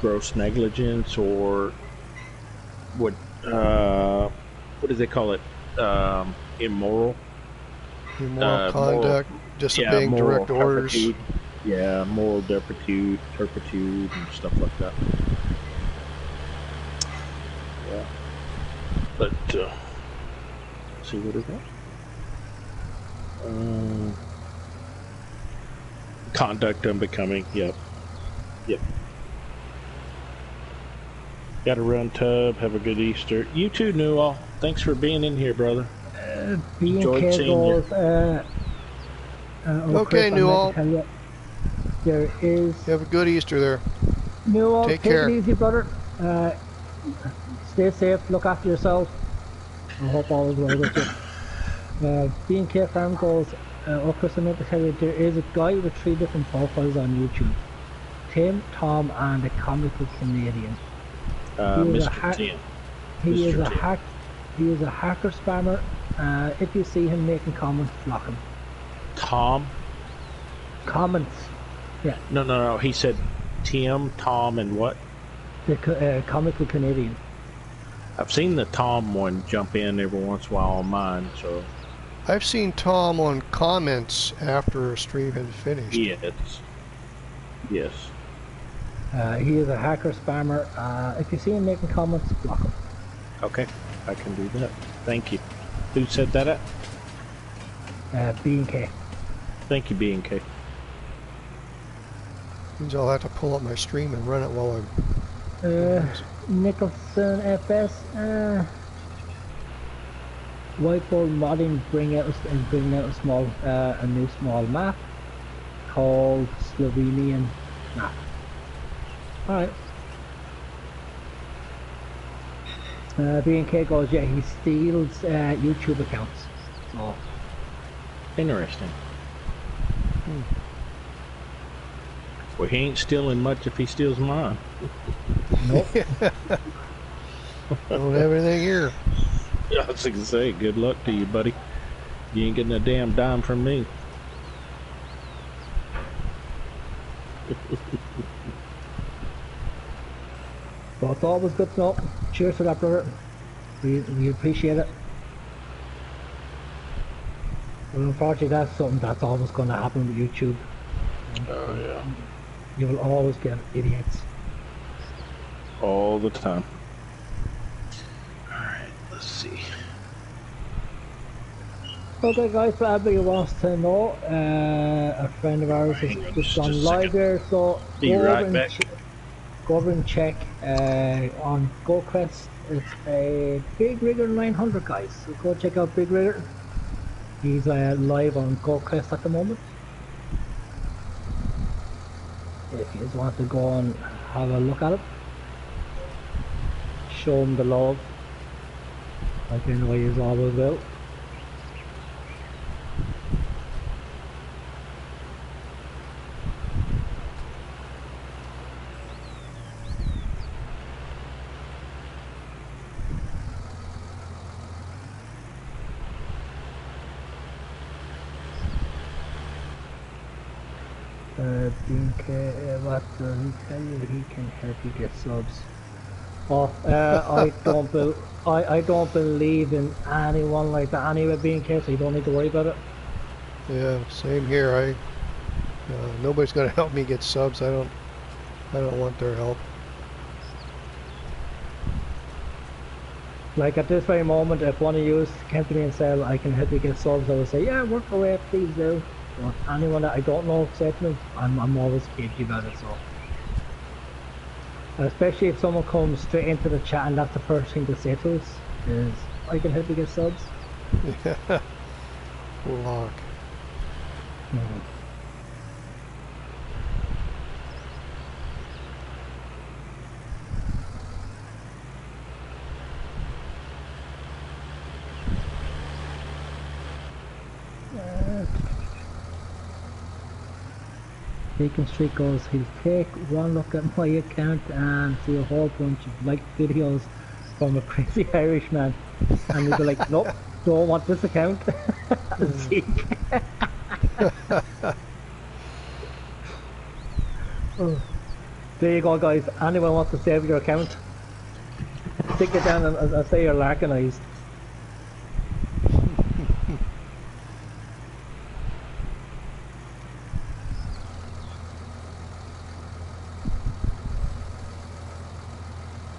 gross negligence, or what do they call it? Immoral. Immoral conduct, disobeying direct orders. Yeah, moral turpitude, and stuff like that. Yeah. But, let's see, what is that? Conduct unbecoming, yep. Gotta run, Tub. Have a good Easter. You too, Newell. Thanks for being in here, brother. Enjoyed seeing you. Okay, Newell. There is... Have a good Easter there. Newell, take care. It easy, brother. Stay safe. Look after yourself. I hope all is well with you. B&K Farm goes... Chris, I meant to tell you, there is a guy with 3 different profiles on YouTube. Tim, Tom, and a comical Canadian. Mr. Tim. He is a hacker spammer. If you see him making comments, block him. Tom? Comments. Yeah. No. He said Tim, Tom, and what? The comical Canadian. I've seen the Tom one jump in every once in a while on mine, so... I've seen Tom on comments after a stream had finished. Yes. He is a hacker spammer. If you see him making comments, block him. Okay, I can do that. Thank you. Who said that at? B&K. Thank you, B&K. Means I'll have to pull up my stream and run it while I'm... Nicholson FS. Whiteboard modding bring out a new small map called Slovenian map. Alright. B&K goes, yeah, he steals YouTube accounts. So interesting. Well, he ain't stealing much if he steals mine. Nope. Don't have anything here. I was going to say, good luck to you, buddy. You ain't getting a damn dime from me. Well, it's always good to know. Cheers for that, brother. We appreciate it. Well, unfortunately, that's something that's always going to happen with YouTube. Oh, yeah. You will always get idiots. All the time. Alright, let's see. Okay, guys, for everybody who wants to know, a friend of ours has Hang on just just a gone live second. here, so Be right back. go over and check on GoQuest. It's a Big Rigger 900, guys. So go check out Big Rigger. He's live on GoQuest at the moment. If you just want to go and have a look at it, show him the love, like you know he's always will. What does he tell you? He can help you get subs. Oh, I don't believe in anyone like that anyway, BK, so you don't need to worry about it. Yeah, same here. Nobody's gonna help me get subs. I don't want their help. Like at this very moment, if one of you came to me and said, I can help you get subs, I would say, yeah, work away, please do. But anyone that I don't know said to me, I'm always cagey about it, so. Especially if someone comes straight into the chat and that's the first thing to say to us, is, I can help you get subs. Yeah. Lock. Bacon Street goes, he'll take one look at my account and see a whole bunch of liked videos from a crazy Irishman. And he'll be like, nope, don't want this account. Zeke. Oh. There you go, guys. Anyone wants to save your account? Stick it down and say you're larkinized.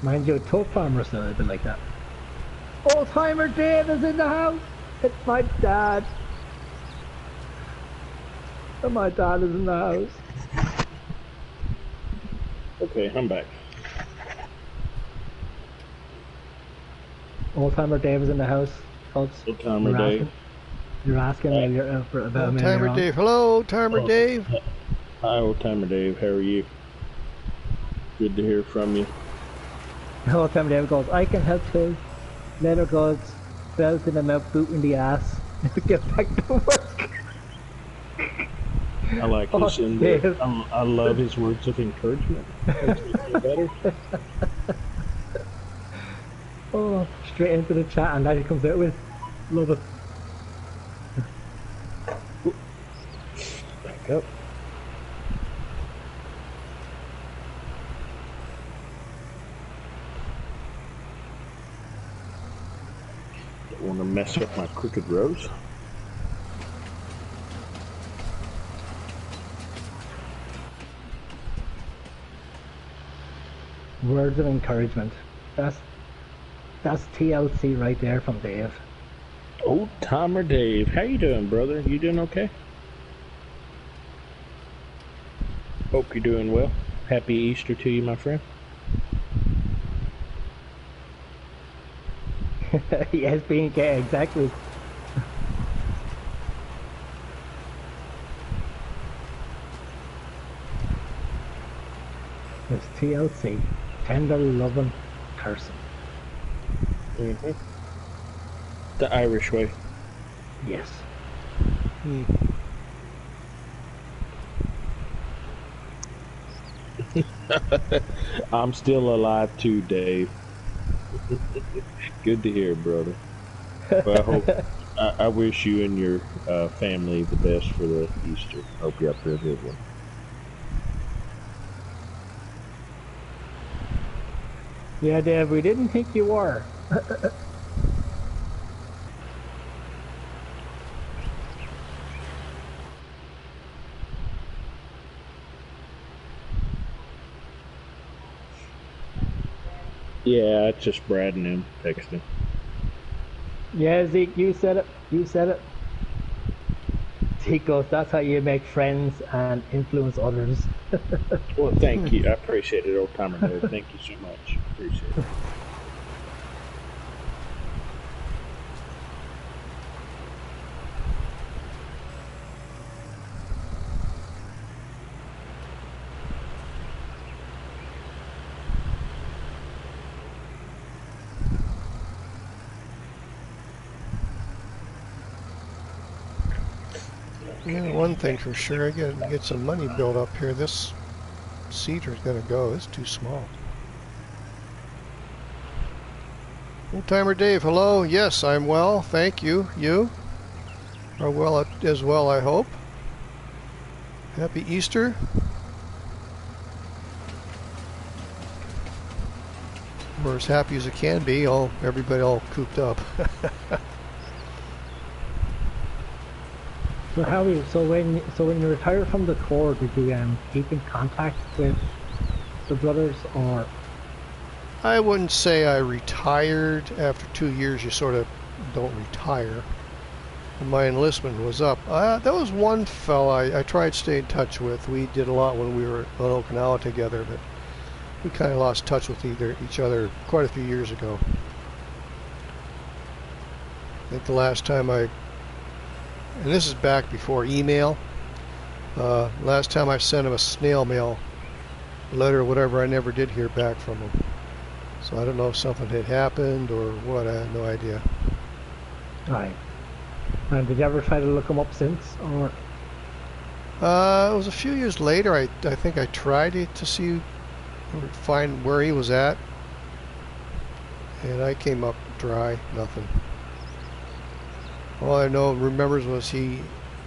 Mind you, toad farmers now, a bit like that. Old timer Dave is in the house! It's my dad! And my dad is in the house. Okay, I'm back. Old timer Dave is in the house, folks. Old timer Dave. You're asking about Old me. timer Dave. Hello, timer Dave. Hi, old timer Dave. How are you? Good to hear from you. Old timer Dave goes, I can help too. Later goes, belt in the mouth, boot in the ass. Get back to work. I like this in there. I love his words of encouragement. Makes me feel better. Oh, straight into the chat and that he comes out with. Love it. Back up. Don't want to mess up my crooked rows. Words of encouragement. That's TLC right there from Dave. Old timer Dave, how you doing, brother? You doing okay? Hope you're doing well. Happy Easter to you, my friend. Yes, being gay, exactly. It's TLC, tender loving person. Mm-hmm. The Irish way. Yes. I'm still alive too, Dave. Good to hear, brother. Well, I wish you and your family the best for the Easter. Hope you have a good one. Yeah, Dave, we didn't think you were. Yeah, it's just Brad and him texting. Yeah, Zeke, you said it. You said it. he goes, that's how you make friends and influence others. Well, thank you. I appreciate it, old timer nerd. Thank you so much. Appreciate it. Yeah, one thing for sure, I get some money built up here. This seeder's gonna go. It's too small. Old timer Dave, hello. Yes, I'm well. Thank you. You are well as well, I hope. Happy Easter. We're as happy as it can be. Everybody all cooped up. So Howie, so when you retired from the Corps, did you keep in contact with the brothers, or? I wouldn't say I retired. After 2 years, you sort of don't retire. When my enlistment was up, there was one fella I tried to stay in touch with. We did a lot when we were on Okinawa together, but we kind of lost touch with each other quite a few years ago. I think the last time and this is back before email, last time I sent him a snail mail letter or whatever, I never did hear back from him. So I don't know if something had happened or what. I have no idea. Right. And did you ever try to look him up since, or? It was a few years later. I think I tried to see, find where he was at, and I came up dry. Nothing. All I remembers was he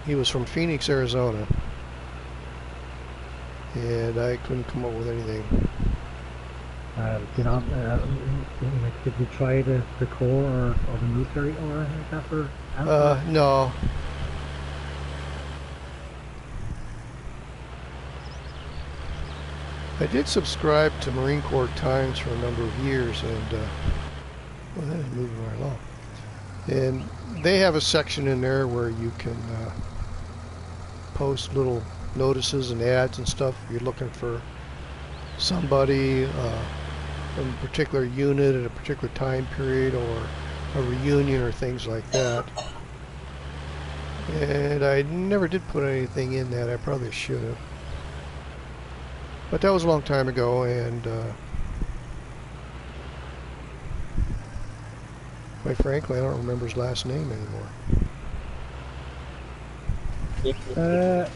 was from Phoenix, Arizona, and I couldn't come up with anything. Did you try the Corps or the military or anything like that for? No. I did subscribe to Marine Corps Times for a number of years, and well, that is moving right along. And they have a section in there where you can post little notices and ads and stuff. If you're looking for somebody from a particular unit at a particular time period, or a reunion or things like that. And I never did put anything in that. I probably should have. But that was a long time ago, and quite frankly, I don't remember his last name anymore. Okay,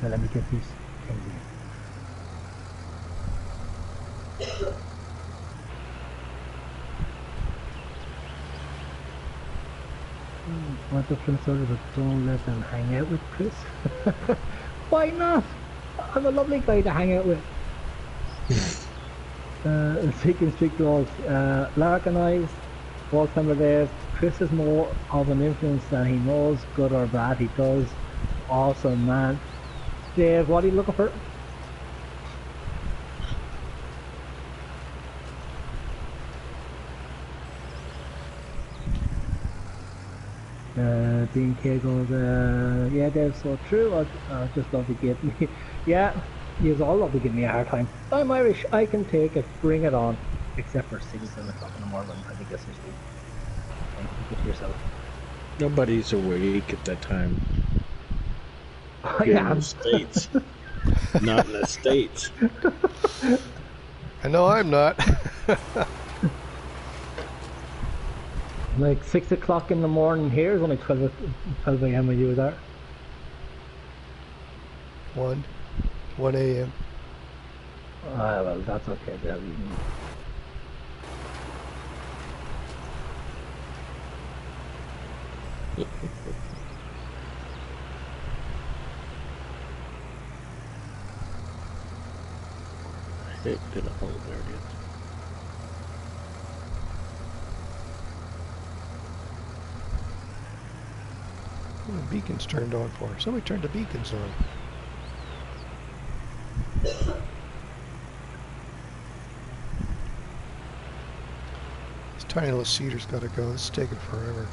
let me get these things in. What the friends are, but don't let them hang out with Chris. Why not? I'm a lovely guy to hang out with. Seek and speak dogs. Lark and I, all time of days. Chris is more of an influence than he knows, good or bad. He does. Awesome, man. Dave, what are you looking for? B&K goes, yeah, Dave, so true. I just love to give me, yeah, you all love to give me a hard time. I'm Irish, I can take it, bring it on. Except for 6, 7 o'clock in the morning, I think that's just sleep. Keep it to yourself. Nobody's awake at that time. Yeah. In the States. Not in the States. I know I'm not. Like 6 o'clock in the morning here is only 12 a.m. when you were there. 1 a.m. Well, that's okay. Heck, did I hold there it is. The beacon's turned on for her. Somebody turned the beacons on. This tiny little cedar's got to go. This is taking forever.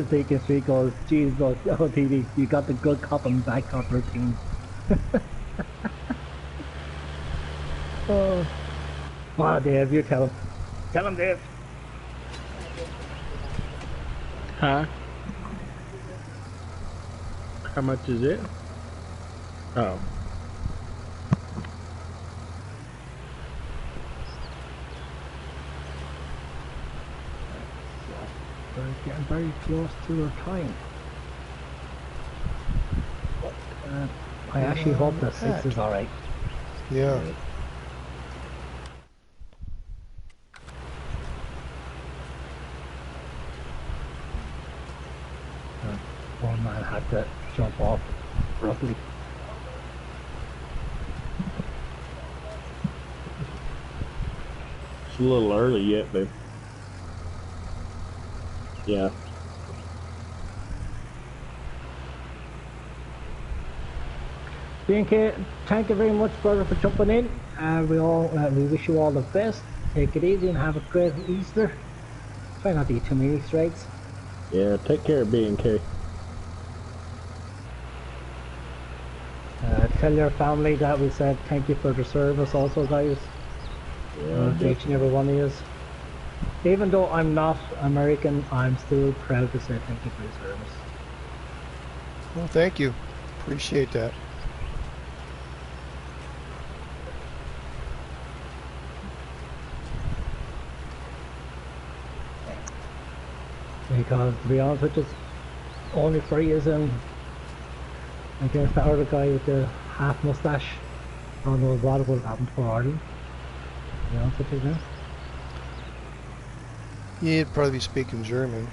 Taking street goes, jeez, goes, oh, TD, you got the good cop and bad cop routine. Oh, wow, Dave, you tell him. Tell him, Dave. Huh? How much is it? Oh. We're getting very close to our time. I actually hope that 6 is alright. Yeah. One man had to jump off roughly. It's a little early yet, but yeah. BNK, thank you very much, brother, for jumping in. We wish you all the best. Take it easy and have a great Easter. Try not to eat too many Easter eggs. Yeah, take care of B&K. Tell your family that we said thank you for the service also, guys. Each and every one of you. Even though I'm not American, I'm still proud to say thank you for your service. Well, thank you. Appreciate that. Because to be honest with you, only 3 years in against that other guy with the half mustache. I don't know what would have happened for Ireland. To be honest with you now. You'd probably be speaking German.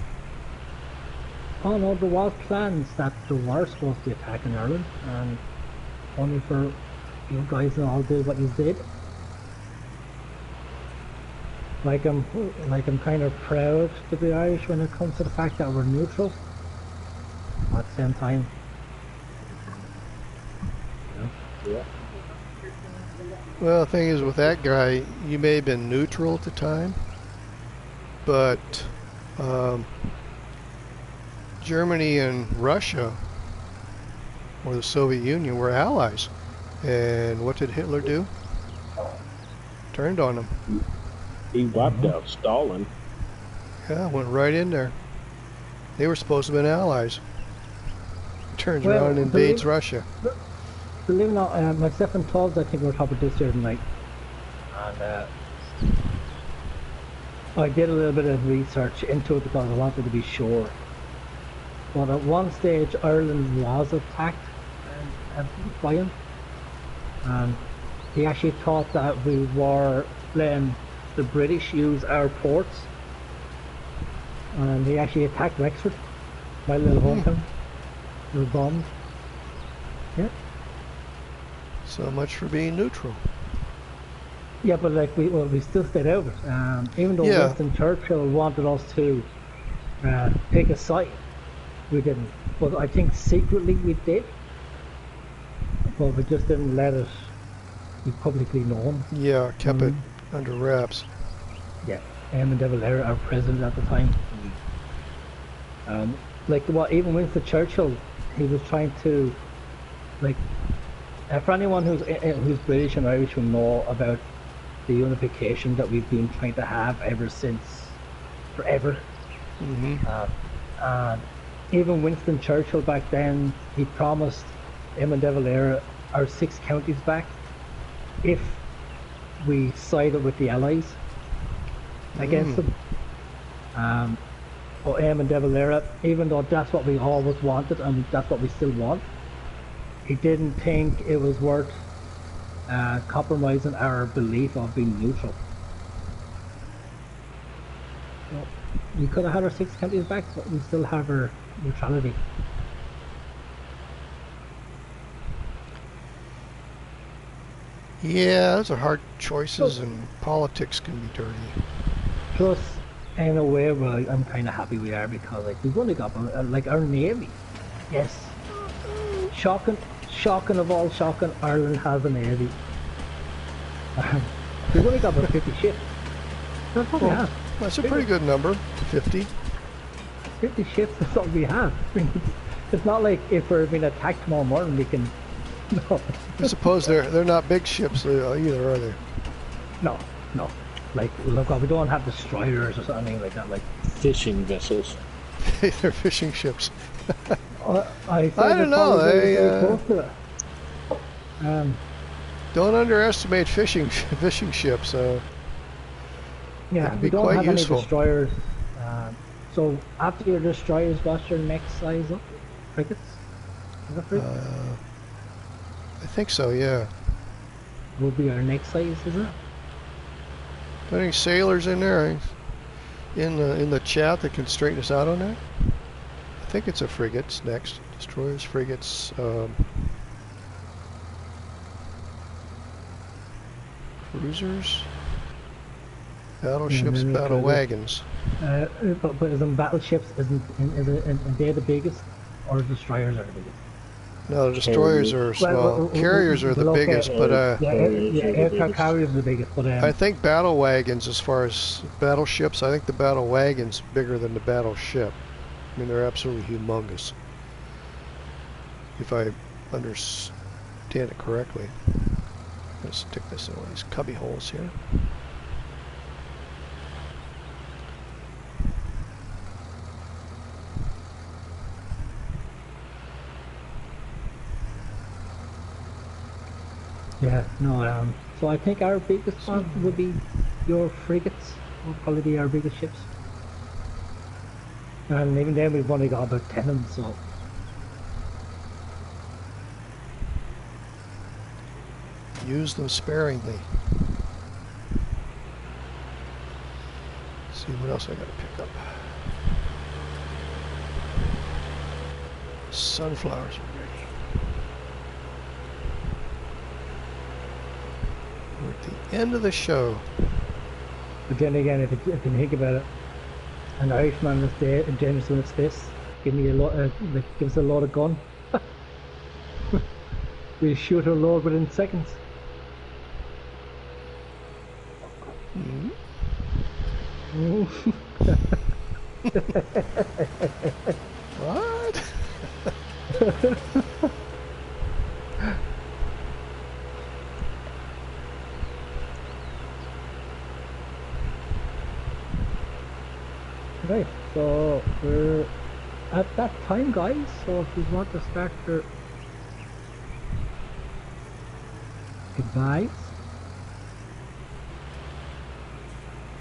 Oh no, there was plans that they were supposed to be attacking Ireland, and only for you guys and all did what you did. Like I'm kind of proud to be Irish when it comes to the fact that we're neutral. At the same time, Yeah. Well, the thing is, with that guy, you may have been neutral at the time, but Germany and Russia, or the Soviet Union, were allies. And what did Hitler do? Turned on them. He wiped out Stalin. Yeah, went right in there. They were supposed to have been allies. Turns around and invades Russia. Believe it or not, myself and Todd, I think we were talking this year tonight, and I did a little bit of research into it because I wanted to be sure. But at one stage, Ireland was attacked by him, and he actually thought that we were letting the British use our ports, and he actually attacked Wexford, my little hometown. It was bombed. Yeah. So much for being neutral. Yeah, but like we still stayed out of it. Even though Winston Churchill wanted us to take a side, we didn't. But I think secretly we did. But we just didn't let it be publicly known. Yeah, kept it under wraps. Yeah, Eamon de Valera, our president at the time. Like what even Winston Churchill, he was trying to, like, for anyone who's British and Irish will know about the unification that we've been trying to have ever since forever. Even Winston Churchill back then, he promised Eamon de Valera our 6 counties back if we sided with the Allies against them. But Eamon de Valera, even though that's what we always wanted and that's what we still want, he didn't think it was worth compromising our belief of being neutral. So we could have had our 6 counties back, but we still have our neutrality. Yeah, those are hard choices, and politics can be dirty. Plus, in a way, well, I'm kind of happy we are, because like we've only got like our navy. Yes, shocking of all shocking, Ireland has a navy. We've only got about 50 ships. That's what we have. That's a pretty good number, 50. 50 ships is all we have. I mean, it's not like if we're being attacked tomorrow morning we can. No. I suppose they're not big ships either, are they? No. Like, look, we don't have destroyers or something like that. Like Fishing vessels. They're fishing ships. I don't know. Very close to it. Don't underestimate fishing ships. Yeah, we don't have any destroyers. So after your destroyers, what's your next size up? Frigates? Is that frigates? I think so. Yeah. Will be our next size, is it? Any sailors in there in the chat that can straighten us out on that? I think it's a frigates next. Destroyers, frigates, cruisers, battleships, battle wagons. But isn't battleships isn't they the biggest, or destroyers are the biggest? No, the destroyers are small. Carriers are the biggest, but aircraft carriers are the biggest. But I think battle wagons, as far as battleships, I think the battle wagon's bigger than the battleship. I mean, they're absolutely humongous. If I understand it correctly. Let's stick this in one of these cubby holes here. Yeah, no, so I think our biggest one would be your frigates, will probably be our biggest ships. And even then we've only got about 10 of them, so. Use them sparingly. Let's see what else I gotta pick up. Sunflowers. We're at the end of the show. But then again, if you think about it, an Irishman is there and generous in his fist, give us a lot of gun. We shoot our load within seconds. What? Right, so we're at that time, guys, so if you want to start your goodbyes.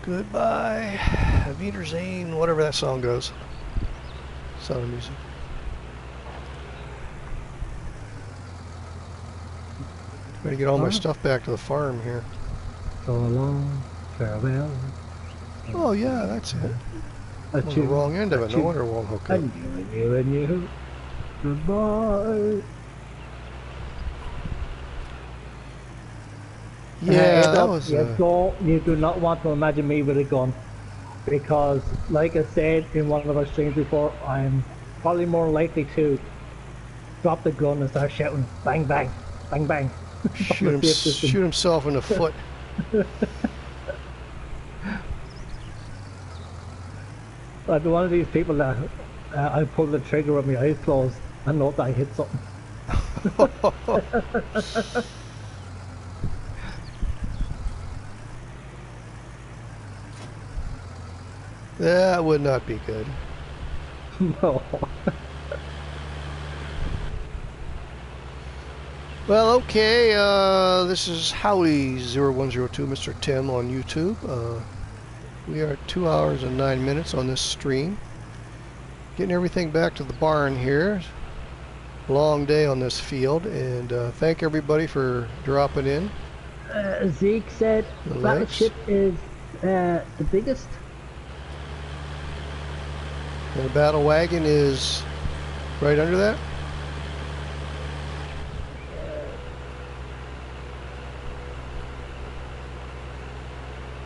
Goodbye, Aviter Zane, whatever that song goes. Sound of music. Gotta get all my stuff back to the farm here. So long, farewell. Oh yeah, that's it. On the wrong end of it, no wonder it won't hook up. And you, goodbye. Yeah, that was... You do not want to imagine me with a gun. Because, like I said in one of our streams before, I'm probably more likely to drop the gun and start shouting, bang, bang, bang, bang. Shoot himself in the foot. I'd be one of these people that I pull the trigger with my eyes closed and know that I hit something. That would not be good. No. Well, okay, this is Howie0102, Mr. Tim on YouTube. We are at 2 hours and 9 minutes on this stream. Getting everything back to the barn here. Long day on this field, and thank everybody for dropping in. Zeke said battleship is the biggest. And the battle wagon is right under that.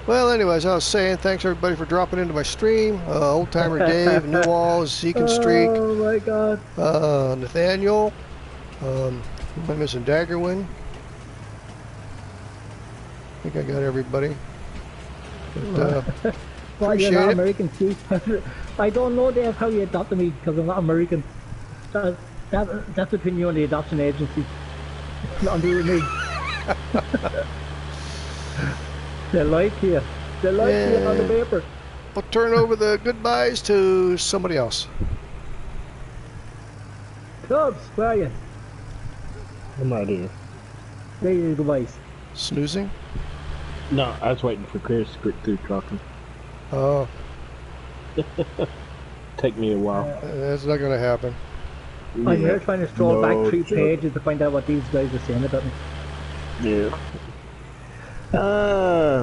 Well, anyways, I was saying thanks everybody for dropping into my stream. Old Timer Dave, New Walls, Zeke and Streak. Oh my God. Nathaniel. Am I missing Daggerwin? I think I got everybody. But, Well, you're appreciate not it. American, too. I don't know, Dave, how you adopted me because I'm not American. That's between you and the adoption agency. It's nothing to do with me. They like you. They like you on the paper. We'll turn over the goodbyes to somebody else. Cubs, where are you? I'm right here. There you go, boys. Snoozing? No, I was waiting for Chris to get through talking. Oh, Take me a while. that's not going to happen. I'm here trying to scroll back 3 joke. pages to find out what these guys are saying about me. Yeah.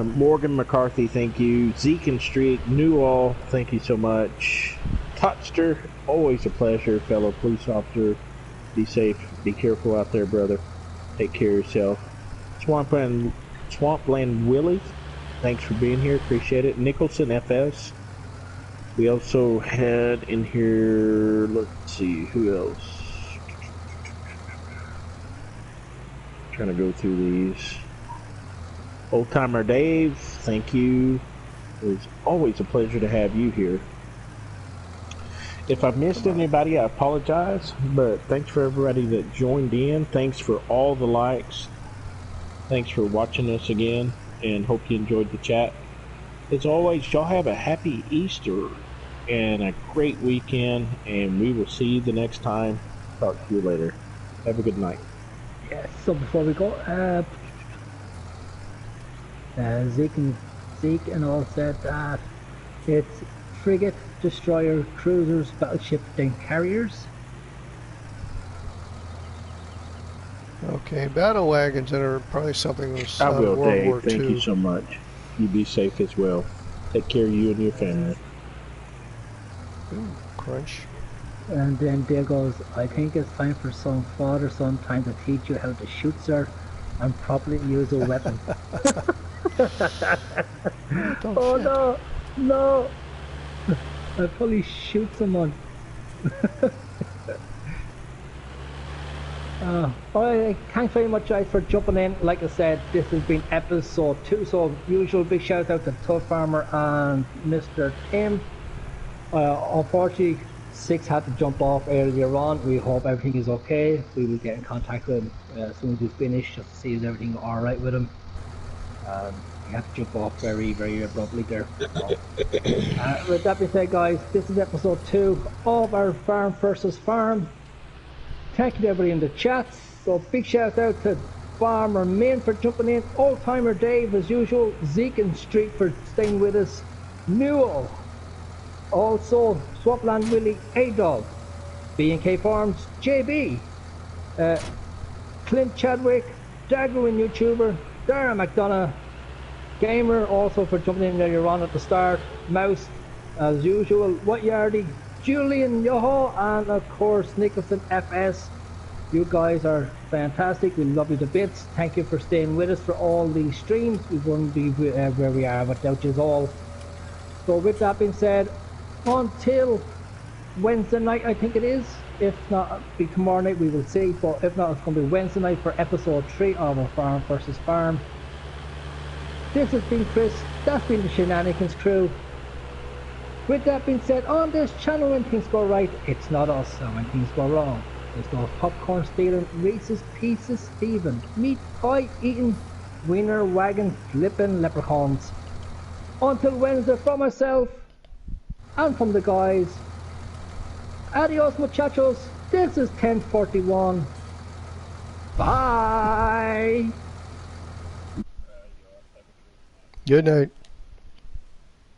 Morgan McCarthy, thank you. Zeke and Street, Newall, thank you so much. Totster, always a pleasure, fellow police officer. Be safe, be careful out there, brother. Take care of yourself. Swampland Willie, thanks for being here, appreciate it. Nicholson FS. We also had in here, let's see, who else? Trying to go through these. Old Timer Dave, thank you. It was always a pleasure to have you here. If I've missed anybody, I apologize, but thanks for everybody that joined in. Thanks for all the likes. Thanks for watching us again, and hope you enjoyed the chat. As always, y'all have a happy Easter and a great weekend, and we will see you the next time. Talk to you later. Have a good night. Yes, so before we go, Zeke and all said that it's frigate, destroyer, cruisers, battleship, then carriers. Okay, battle wagons that are probably something that was I out of will, World Dave. War Thank II. you so much. You be safe as well. Take care of you and your family. Ooh, crunch. And then there goes, I think it's time for some father-son time to teach you how to shoot, sir, and properly use a weapon. Don't Oh shit. no! I'll probably shoot someone. Alright, thanks very much guys for jumping in. Like I said, this has been episode 2, so usual big shout out to Tough Farmer and Mr. Tim. Unfortunately, 6 had to jump off earlier on. We hope everything is okay. We will get in contact with him as soon as we finish, just to see if everything alright with him. He had to jump off very, very abruptly there. With that being said guys, this is episode 2 of our Farm versus Farm. Thank you to everybody in the chat. So big shout out to Farmer Min for jumping in, Old Timer Dave as usual, Zeke and Street for staying with us, Newell, also Swampland Willie, A-Dog, B&K Farms, JB, Clint Chadwick, Dagoin YouTuber, Dara McDonough, Gamer also for jumping in earlier on at the start, Mouse as usual, What Yardy, Julian Yoho, and of course Nicholson FS. You guys are fantastic. We love you to bits. Thank you for staying with us for all these streams. We wouldn't be where we are without you all. So with that being said, until Wednesday night, I think it is. If not, be tomorrow night, we will see. But if not, it's going to be Wednesday night for episode 3 of our Farm versus Farm. This has been Chris. That's been the Shenanigans crew. With that being said, on this channel, when things go right, it's not us, and when things go wrong, it's those popcorn stealing, racist pieces thieving, meat pie eating, wiener wagon flipping leprechauns. Until Wednesday, from myself and from the guys, adios muchachos, this is 1041. Bye! Good night.